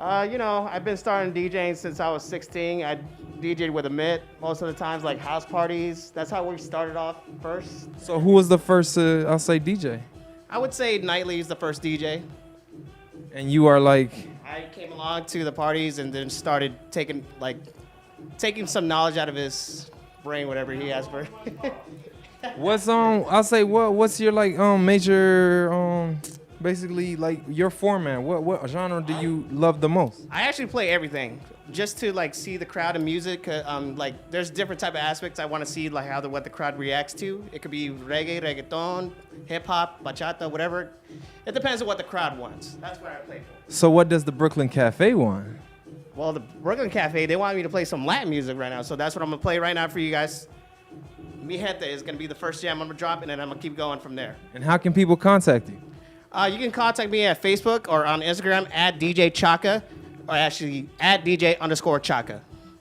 I've been starting DJing since I was 16. I DJed with Amit most of the times, like house parties. That's how we started off first. So who was the first, I'll say, DJ? I would say Nightly is the first DJ. And you are like? I came along to the parties and then started taking some knowledge out of his brain, whatever he has for. What's I'll say what's your major basically like your format? What genre do you love the most? I actually play everything just to see the crowd and music. There's different type of aspects I want to see, like what the crowd reacts to. It could be reggae, reggaeton, hip hop, bachata, whatever. It depends on what the crowd wants. That's what I play for. So what does the Brooklyn Cafe want? Well, the Brooklyn Cafe, they want me to play some Latin music right now, so that's what I'm gonna play right now for you guys. Mi Gente is gonna be the first jam I'm gonna drop, and then I'm gonna keep going from there. And how can people contact you? You can contact me at Facebook or on Instagram at DJ Chaka, or actually at DJ_Chaka.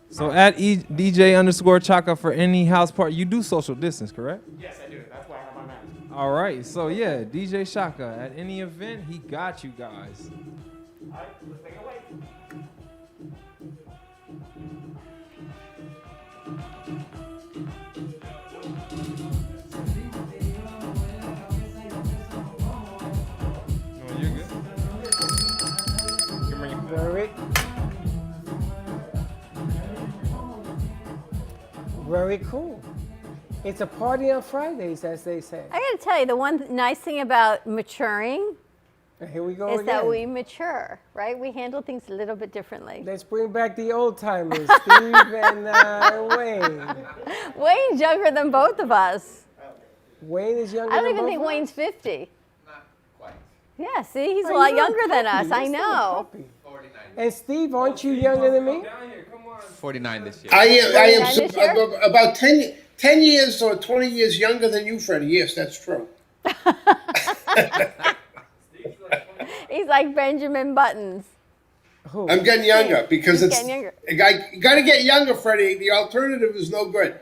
So at DJ_Chaka for any house party. You do social distance, correct? Yes, I do. That's why I have my mask. All right. So yeah, DJ Shaka at any event, he got you guys. All right, let's take it away. Very cool. It's a party on Fridays, as they say. I got to tell you, the one nice thing about maturing Here we go is again. that we mature, right? We handle things a little bit differently. Let's bring back the old timers, Steve and Wayne. Wayne's younger than both of us. Wayne is younger I don't than even both think of us? Wayne's 50. Not quite. Yeah, see, he's a Oh, lot you're younger than puppy. us. I You're still a know. puppy. And Steve, aren't you younger than me? 49 this year. I am 49 this year? about 10 years or 20 years younger than you, Freddie. Yes, that's true. He's like Benjamin Buttons. Who? I'm getting younger because He's it's. getting younger. You got to get younger, Freddie. The alternative is no good.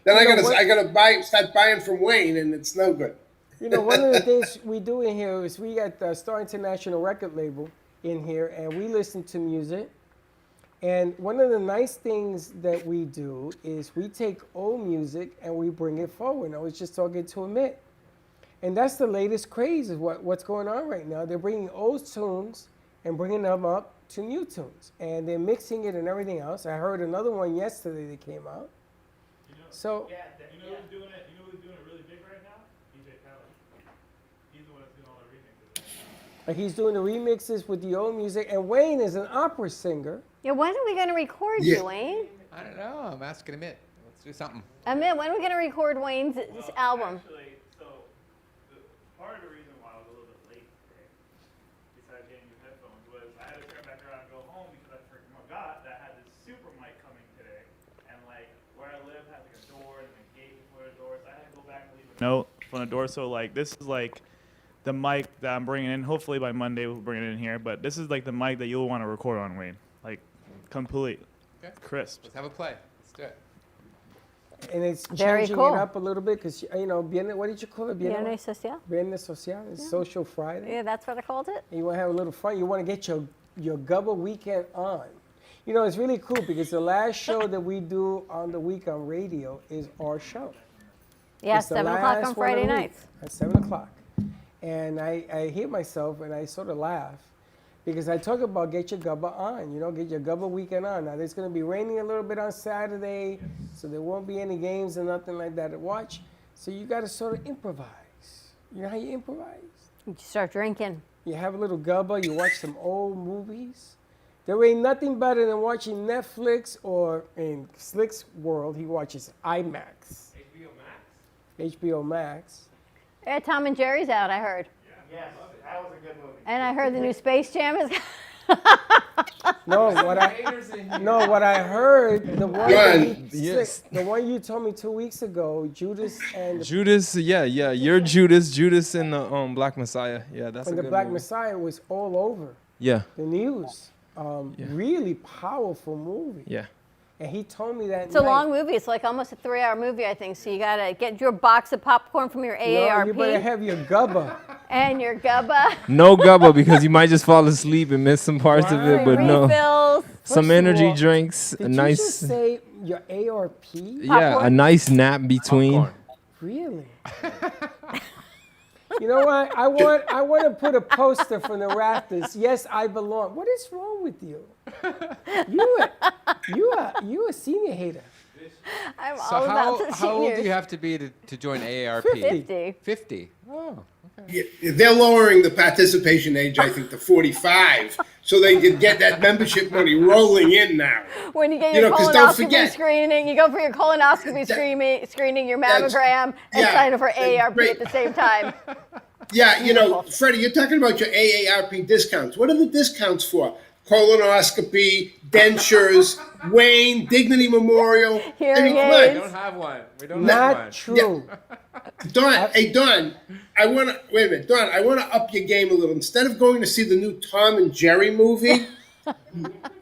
Then You know what? I gotta start buying from Wayne, and it's no good. You know, one of the things we do in here is we got the Star International record label in here, and we listen to music. And one of the nice things that we do is we take old music and we bring it forward. I was just talking to Amit. And that's the latest craze is what's going on right now. They're bringing old tunes and bringing them up to new tunes. And they're mixing it and everything else. I heard another one yesterday that came out. So, You know who's doing it? You know who's doing it really big right now? DJ Khaled. He's the one that's doing all the remixes. he's doing the remixes with the old music. And Wayne is an opera singer. Yeah, when are we going to record Yeah. you, Wayne? I don't know. I'm asking Amit. Let's do something. Amit, when are we going to record Wayne's album? Actually, so part of the reason why I was a little bit late today, besides getting new headphones, was I had to turn back around and go home because I forgot that I had this super mic coming today, and like where I live has like a door and a gate before the door, so I had to go back and leave a note on the door. So like this is like the mic that I'm bringing in. Hopefully by Monday we'll bring it in here, but this is like the mic that you'll want to record on, Wayne. Like complete, crisp. Let's have a play. Let's do it. And it's Very changing cool. it up a little bit because, you know, what did you call it? Viernes Social? Viernes Social. It's Social Friday. Yeah, that's what I called it. And you want to have a little fun. You want to get your Gubba weekend on. You know, it's really cool because the last show that we do on the week on radio is our show. Yeah, It's the 7 o'clock last on one of Friday the week nights. At 7 o'clock. And I hear myself and I sort of laugh because I talk about get your Gubba on, you know, get your Gubba weekend on. Now, it's going to be raining a little bit on Saturday, so there won't be any games or nothing like that to watch. So you got to sort of improvise. You know how you improvise? You start drinking. You have a little Gubba, you watch some old movies. There ain't nothing better than watching Netflix, or in Slick's world, he watches IMAX. HBO Max. Yeah, Tom and Jerry's out, I heard. Yes, that was a good movie. And I heard the new Space Jam is. No, what I heard, the one, Yes. the one you told me 2 weeks ago, Judas and Judas, yeah, you're Judas in the Black Messiah. Yeah, that's a the good Black movie. Messiah was all over Yeah, the news. Really powerful movie. yeah. And he told me that It's a long movie. It's like almost a 3-hour movie, I think. So you got to get your box of popcorn from your AARP. You better have your Gubba. And your Gubba. No Gubba because you might just fall asleep and miss some parts of it, but no. Refills. Some First of energy all, drinks, a Did you nice, just say your ARP? yeah, a nice nap between. Really? You know what? I want to put a poster from the rafters. Yes, I belong. What is wrong with you? You a senior hater. I'm So all about the how old do seniors. you have to be to join AARP? 50. 50. Oh, okay. Yeah, they're lowering the participation age, I think, to 45, so they can get that membership money rolling in now. When you get You your know, 'cause don't colonoscopy forget- screening, you go for your colonoscopy screening, your That's- mammogram, and yeah, sign up for AARP great. at the same time. Yeah, you know, Freddie, you're talking about your AARP discounts. What are the discounts for? Colonoscopy, dentures, Wayne, Dignity Memorial. Hearing come on. We don't have one. We don't have one. Not true. Don, hey Don, I wanna wait a minute, Don. I wanna up your game a little. Instead of going to see the new Tom and Jerry movie,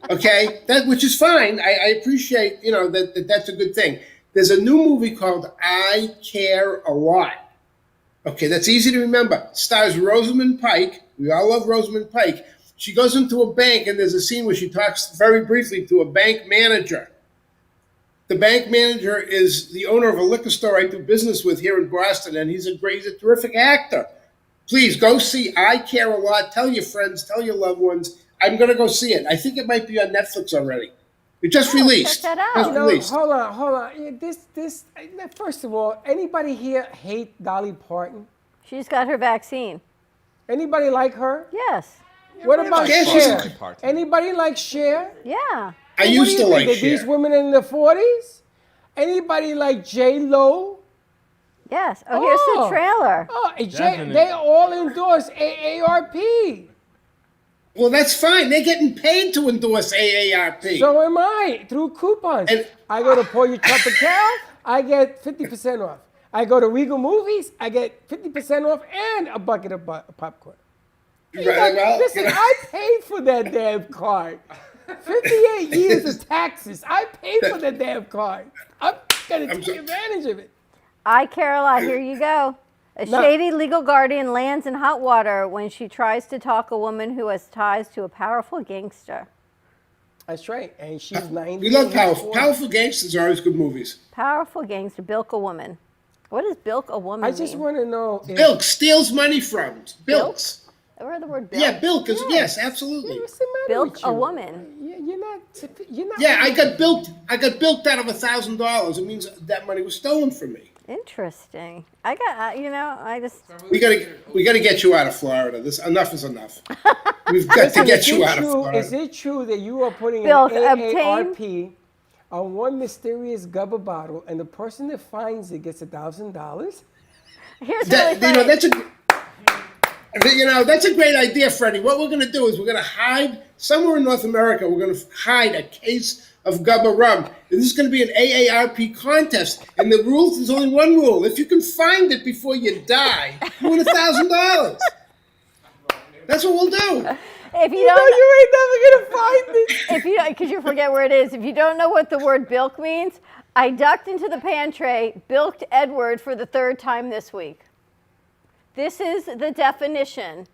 okay, which is fine. I appreciate that's a good thing. There's a new movie called I Care a Lot. Okay, that's easy to remember. Stars Rosamund Pike. We all love Rosamund Pike. She goes into a bank, and there's a scene where she talks very briefly to a bank manager. The bank manager is the owner of a liquor store I do business with here in Boston, and he's a terrific actor. Please go see I Care a Lot. Tell your friends, tell your loved ones. I'm going to go see it. I think it might be on Netflix already. It just released. check that out. Just You know, released. hold on. Yeah, this. First of all, anybody here hate Dolly Parton? She's got her vaccine. Anybody like her? Yes. What about Yeah, Cher? she's- Anybody like Cher? Yeah. I What used do to you like think? Are these Cher. women in the 40s? Anybody like J Lo? Yes. Oh, here's the trailer. Oh, they all endorse AARP. Well, that's fine. They're getting paid to endorse AARP. So am I, through coupons. I go to Pollo Tropical, I get 50% off. I go to Regal Movies, I get 50% off and a bucket of popcorn. Listen, I paid for that damn card. 58 years of taxes. I paid for that damn card. I'm going to take advantage of it. Caroline, here you go. A shady legal guardian lands in hot water when she tries to talk a woman who has ties to a powerful gangster. That's right. And she's 90. We love powerful gangsters are always good movies. Powerful gangster, bilk a woman. What does bilk a woman I just want to know. Bilk steals money from. Bilks. Ever heard the word bilk? Yeah, bilk is yes, absolutely. What's the matter Bilk with a you? woman. You're not. Yeah, I got bilked out of $1,000. It means that money was stolen from me. Interesting. I got, I just. We gotta get you out of Florida. Enough is enough. We've got to get you out of Florida. Is it true that you are putting Bilk, an AARP on one mysterious Gubba bottle, and the person that finds it gets $1,000? Here's that's a great idea, Freddie. What we're going to do is we're going to hide somewhere in North America. We're going to hide a case of Gubba rum. This is going to be an AARP contest, and the rules is only one rule: if you can find it before you die, you win $1,000. That's what we'll do. If you ain't never gonna find it. If you because you forget where it is. If you don't know what the word bilk means, I ducked into the pantry, bilked Edward for the 3rd time this week. This is the definition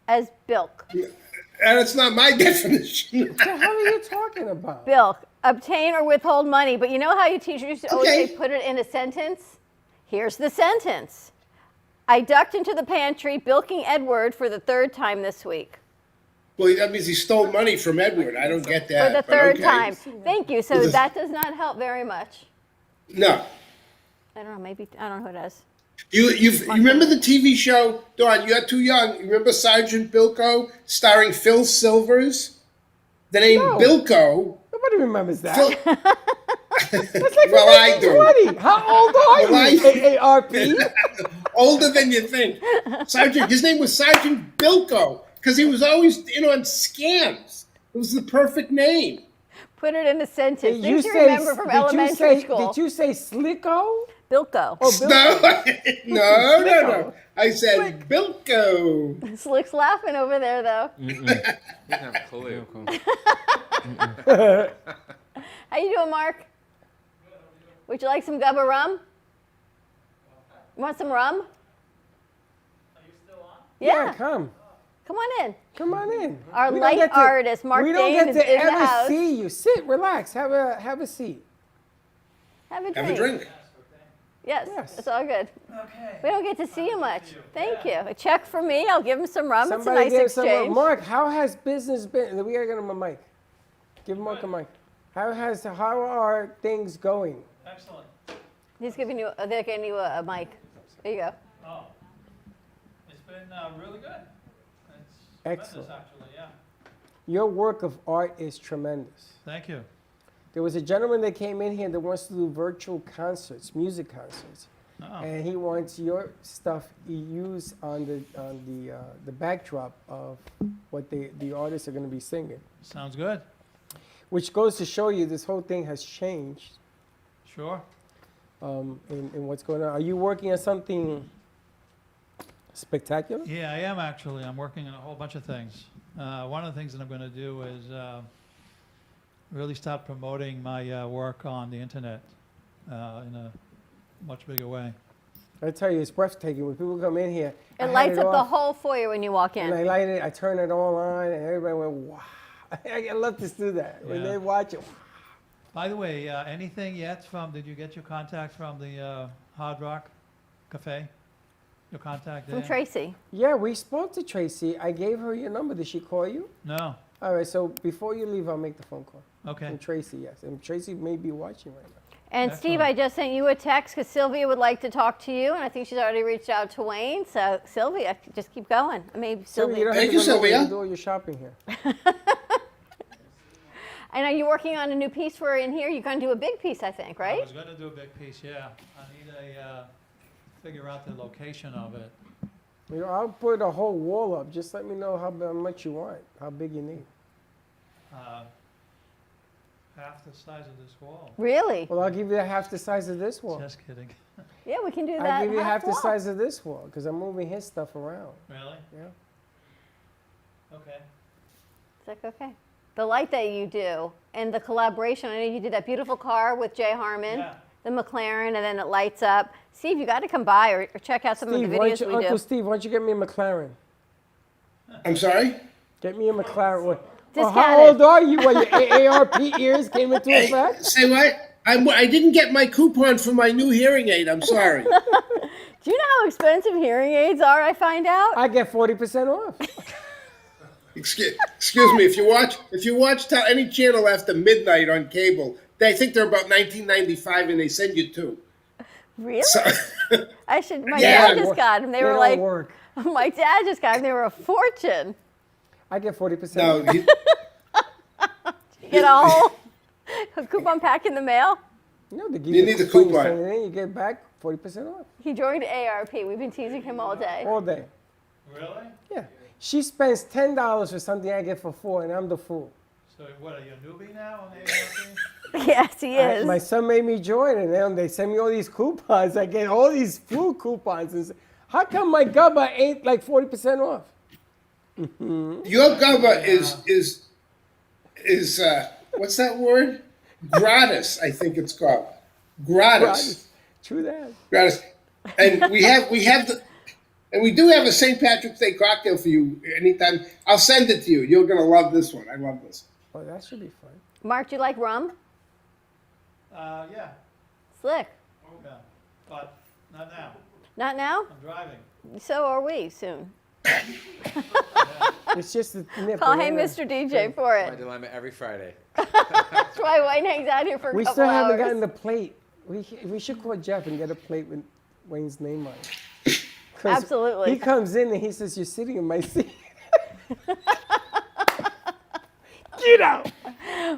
as bilk. And it's not my definition. What the hell are you talking about? Bilk, obtain or withhold money. But you know how you teachers always say put it in a sentence? Here's the sentence. I ducked into the pantry, bilking Edward for the 3rd time this week. Well, that means he stole money from Edward. I don't get that. For the but 3rd okay. time. Thank you. So that does not help very much. No. I don't know. Maybe, I don't know who does. You remember the TV show, Dawn, you're too young. You remember Sergeant Bilko starring Phil Silvers? The name Bilko. Nobody remembers that. That's like well, I do. How old are you, AARP? Older than you think. Sergeant, his name was Sergeant Bilko because he was always on scams. It was the perfect name. Put it in a sentence. Things you remember from elementary school. Did you say Slicko? Bilko. Oh, Bilko. No. I said Bilko. Slick's laughing over there, though. He doesn't have a clue. How you doing, Mark? Would you like some Gubba rum? You want some rum? Are you still on? Yeah. Come. Come on in. Come on in. Our light artist, Mark Dane, is in the house. We don't get to ever see you. Sit, relax, have a seat. Have a drink. Have a drink. Yes, it's all good. Okay. We don't get to see you much. Thank you. A check for me. I'll give him some rum. Somebody it's a nice exchange. Mark, how has business been? We gotta get him a mic. Give Mark a mic. How are things going? Excellent. He's giving you. They're giving you a mic. There you go. Oh, it's been really good. It's excellent. Tremendous, actually, yeah. Your work of art is tremendous. Thank you. There was a gentleman that came in here that wants to do virtual concerts, music concerts, and he wants your stuff used on the backdrop of what the artists are going to be singing. Sounds good. Which goes to show you this whole thing has changed. Sure. In what's going on. Are you working on something spectacular? Yeah, I am actually. I'm working on a whole bunch of things. One of the things that I'm going to do is really start promoting my work on the internet in a much bigger way. I tell you, it's breathtaking. When people come in here, it lights up the whole foyer when you walk in. And I light it, I turn it all on, and everybody went, wow. I love to do that. When they watch it, wow. By the way, anything yet did you get your contact from the Hard Rock Cafe? Your contact there? From Tracy. Yeah, we spoke to Tracy. I gave her your number. Did she call you? No. All right, so before you leave, I'll make the phone call. Okay. From Tracy, yes. And Tracy may be watching right now. And Steve, I just sent you a text because Sylvia would like to talk to you, and I think she's already reached out to Wayne. So Sylvia, just keep going. I mean, Sylvia. You don't Thank you, have to Sylvia. do all your shopping here. And are you working on a new piece for in here? You're going to do a big piece, I think, right? I was going to do a big piece, yeah. I need figure out the location of it. You know, I'll put a whole wall up. Just let me know how much you want, how big you need. Half the size of this wall. Really? Well, I'll give you half the size of this wall. Just kidding. Yeah, we can do that. I'll give you half the wall. size of this wall because I'm moving his stuff around. Really? Yeah. Okay. It's like, okay. The light that you do and the collaboration, I know you did that beautiful car with Jay Harmon, the McLaren, and then it lights up. Steve, you got to come by or check out some Steve, of the why don't videos you, we Uncle do. Steve, why don't you get me a McLaren? I'm sorry? Get me a McLaren. Oh, Discounted. how old are you? When your AARP ears came into Hey, effect? say what? I didn't get my coupon for my new hearing aid. I'm sorry. Do you know how expensive hearing aids are, I find out? I get 40% off. Excuse me. If you watch any channel after midnight on cable, they think they're about 1995, and they send you two. Really? So, I should. My Yeah. dad just got them. They were don't like, work. my dad just got them. They were a fortune. I get 40% no, off. You get a whole coupon pack in the mail. No, they give You you need the when you coupon. send it in, you get back 40% off. He joined ARP. We've been teasing him all day. All day. Really? Yeah. She spends $10 for something I get for $4, and I'm the fool. So what, are you a newbie now on AARP? Yes, he is. My son made me join, and then they send me all these coupons. I get all these food coupons. And say, how come my gubba ain't like 40% off? your gubba is what's that word? Gratis, I think it's called. Gratis. True that. Gratis. And we do have a St. Patrick's Day cocktail for you anytime. I'll send it to you. You're gonna love this one. I love this. Oh, that should be fun. Mark, do you like rum? Yeah. Slick. Yeah. But not now. Not now? I'm driving. So are we soon. It's just a nip. Call Hey Mr. DJ for My it. dilemma every Friday. That's why Wayne hangs out here for a We couple still haven't hours. gotten the plate. We should call Jeff and get a plate with Wayne's name on it. 'Cause Absolutely. He comes in and he says, "You're sitting in my seat." Get out.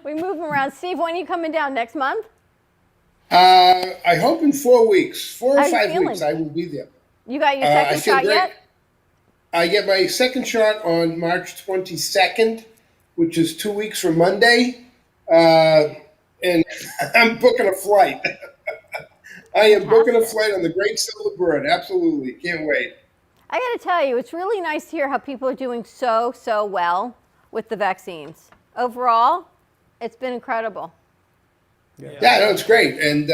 We move him around. Steve, when are you coming down? Next month? I hope in 4 weeks, 4 or How you 5 feeling? weeks, I will be there. You got your I second feel shot great. yet? I get my second shot on March 22nd, which is 2 weeks from Monday, and I'm booking a flight. I am booking a flight on the Great Silver Bird. Absolutely, can't wait. I got to tell you, it's really nice to hear how people are doing so well with the vaccines. Overall, it's been incredible. Yeah, no, it's great, and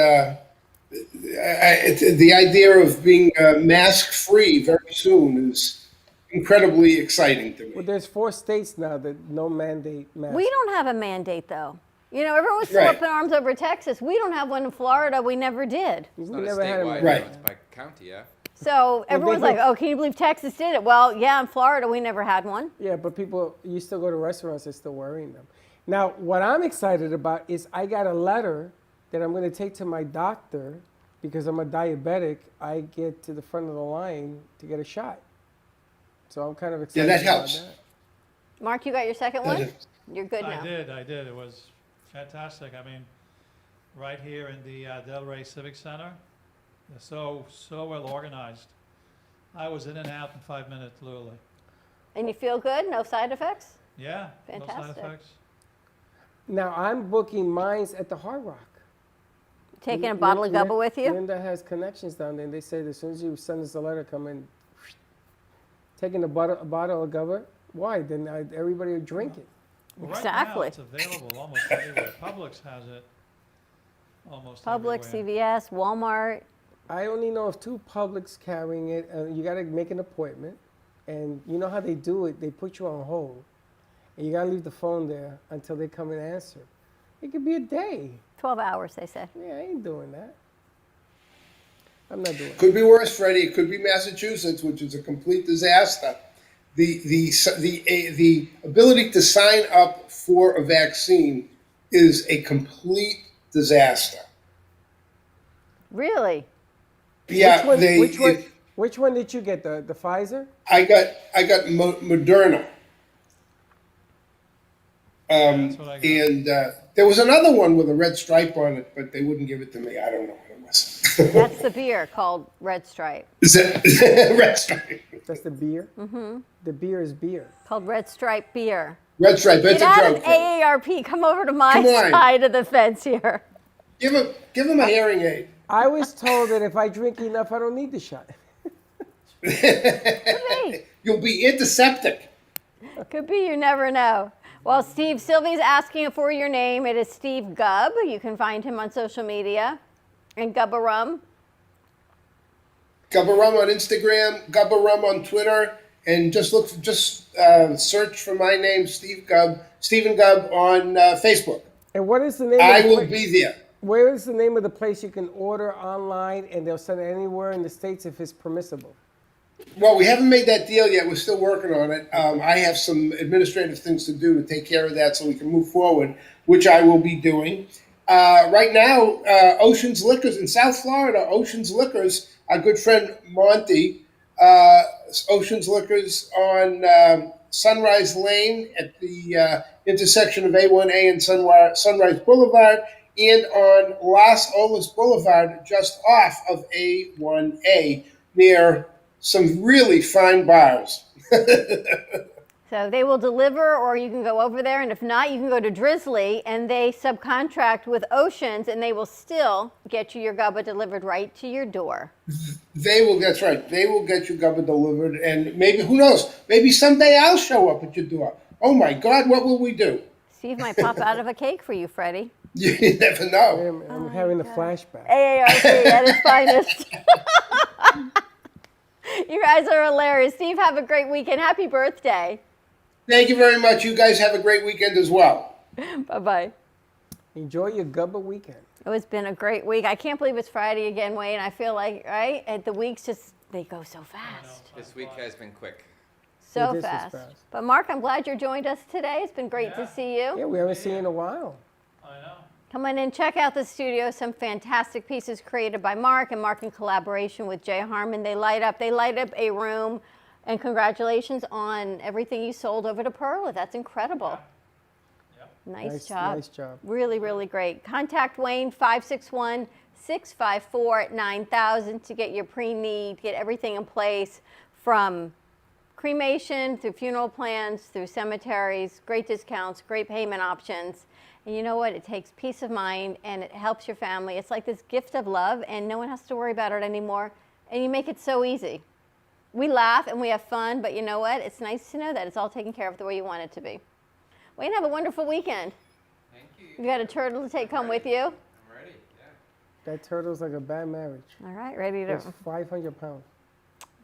the idea of being mask-free very soon is incredibly exciting to me. Well, there's 4 states now that no mandate masks. We don't have a mandate, though. You know, everyone's still Right. up in arms over Texas. We don't have one in Florida. We never did. It's not a never had a statewide, Right. it's by county, yeah. So everyone's they like, go- oh, can you believe Texas did it? Well, yeah, in Florida, we never had one. Yeah, but people, you still go to restaurants, they're still wearing them. Now, what I'm excited about is I got a letter that I'm going to take to my doctor because I'm a diabetic. I get to the front of the line to get a shot. So I'm kind of excited that about helps. that. Mark, you got your second one? You're good now. I did. It was fantastic. I mean, right here in the Delray Civic Center, they're so well organized. I was in and out in 5 minutes, literally. And you feel good? No side effects? Yeah, no side Fantastic. effects. Now, I'm booking mines at the Hard Rock. Taking a bottle of gubba with you? Linda has connections down there, and they say as soon as you send us a letter, come in. Taking a bottle of gubba, why? Then everybody will drink it. Well, right Exactly. now, it's available almost everywhere. Publix has it almost Publix, everywhere. CVS, Walmart. I only know of 2 Publix carrying it. You got to make an appointment, and you know how they do it. They put you on hold, and you got to leave the phone there until they come and answer. It could be a day. 12 hours, they say. Yeah, I ain't doing that. I'm not doing it. Could be worse, Freddie. It could be Massachusetts, which is a complete disaster. The ability to sign up for a vaccine is a complete disaster. Really? Yeah, Which one did you get? The Pfizer? I got Moderna. And there was another one with a red stripe on it, but they wouldn't give it to me. I don't know what it was. That's the beer called Red Stripe. Is that Red Stripe? That's the beer? Mm-hmm. The beer is beer. Called Red Stripe beer. Red Stripe, that's Get a out of joke. AARP. Come over to my Come on. side of the fence here. Give him a hearing aid. I was told that if I drink enough, I don't need the shot. You'll be antiseptic. Could be, you never know. Well, Steve, Sylvie's asking for your name. It is Steve Gubb. You can find him on social media. And Gubba Rum. Gubba Rum on Instagram, Gubba Rum on Twitter, and just search for my name, Steve Gubb, Stephen Gubb on Facebook. And what is the name? I of the will pla- be there. Where is the name of the place you can order online and they'll send it anywhere in the States if it's permissible? Well, we haven't made that deal yet. We're still working on it. I have some administrative things to do to take care of that so we can move forward, which I will be doing. Right now, Ocean's Liquors in South Florida, Ocean's Liquors, our good friend Monty, Ocean's Liquors on Sunrise Lane at the intersection of A1A and Sunrise Boulevard, and on Las Olas Boulevard, just off of A1A, near some really fine bars. So they will deliver, or you can go over there, and if not, you can go to Drizzly, and they subcontract with Oceans, and they will still get you your Gubba delivered right to your door. They will, that's right. They will get you Gubba delivered, and maybe, who knows, maybe someday I'll show up at your door. Oh my God, what will we do? Steve might pop out of a cake for you, Freddie. You never know. I'm having a flashback. AARP at its finest. You guys are hilarious. Steve, have a great weekend. Happy birthday. Thank you very much. You guys have a great weekend as well. Bye-bye. Enjoy your Gubba weekend. Oh, it's been a great week. I can't believe it's Friday again, Wayne. I feel like, right? And the weeks just, they go so fast. This week has been quick. So It is fast. fast. But Mark, I'm glad you joined us today. It's been great to see you. Yeah, we haven't seen you in a while. Come on in, check out the studio. Some fantastic pieces created by Mark, and Mark in collaboration with Jay Harmon. They light up a room. And congratulations on everything you sold over to Perla. That's incredible. Nice job. Nice job. Really, really great. Contact Wayne, 561-654-9000 to get your pre-need, get everything in place from cremation through funeral plans, through cemeteries, great discounts, great payment options. And you know what? It takes peace of mind and it helps your family. It's like this gift of love and no one has to worry about it anymore. And you make it so easy. We laugh and we have fun, but you know what? It's nice to know that it's all taken care of the way you want it to be. Wayne, have a wonderful weekend. Thank you. You got a turtle to take home with you? I'm ready, yeah. That turtle's like a bad marriage. All right, ready to It's 500 pounds.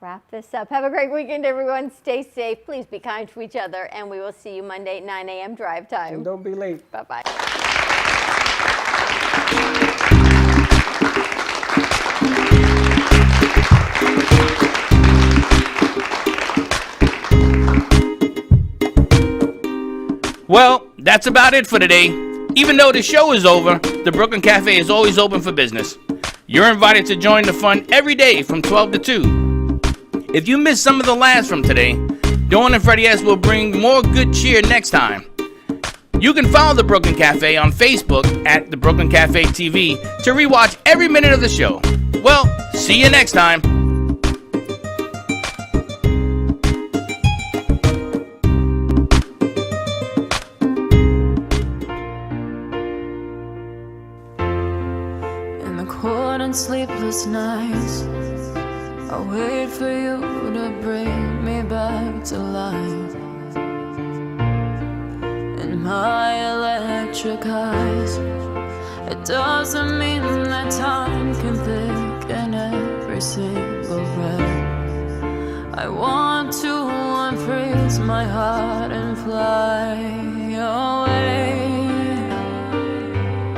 wrap this up. Have a great weekend, everyone. Stay safe. Please be kind to each other, and we will see you Monday at 9 a.m. drive time. And don't be late. Bye-bye. Well, that's about it for today. Even though the show is over, the Brooklyn Cafe is always open for business. You're invited to join the fun every day from 12 to 2. If you missed some of the laughs from today, Dawn and Freddie S. will bring more good cheer next time. You can follow the Brooklyn Cafe on Facebook at the Brooklyn Cafe TV to rewatch every minute of the show. Well, see you next time. In the cold and sleepless nights, I wait for you to bring me back to life. In my electric eyes, it doesn't mean that time can thicken every single breath. I want to unfreeze my heart and fly away.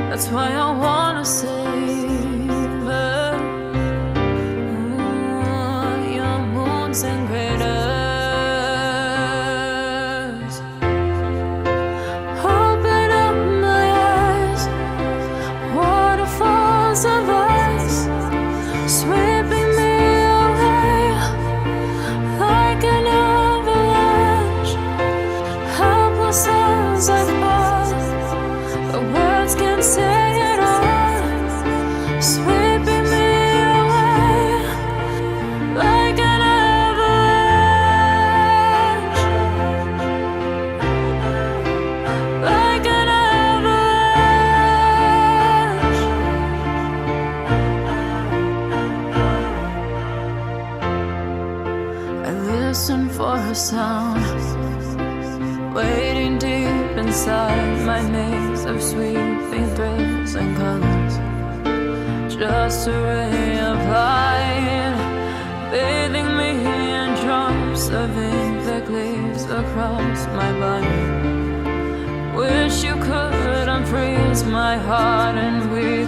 That's why I wanna save her. Your moons and craters. Open up my eyes, waterfalls of ice, sweeping me away like an avalanche. Helpless as I fall, the words can't say it all. listen for her sound, waiting deep inside my maze of sweeping thrills and colors. Just a ray of light, bathing me in drops of ink that glaze across my body. Wish you could unfreeze my heart and we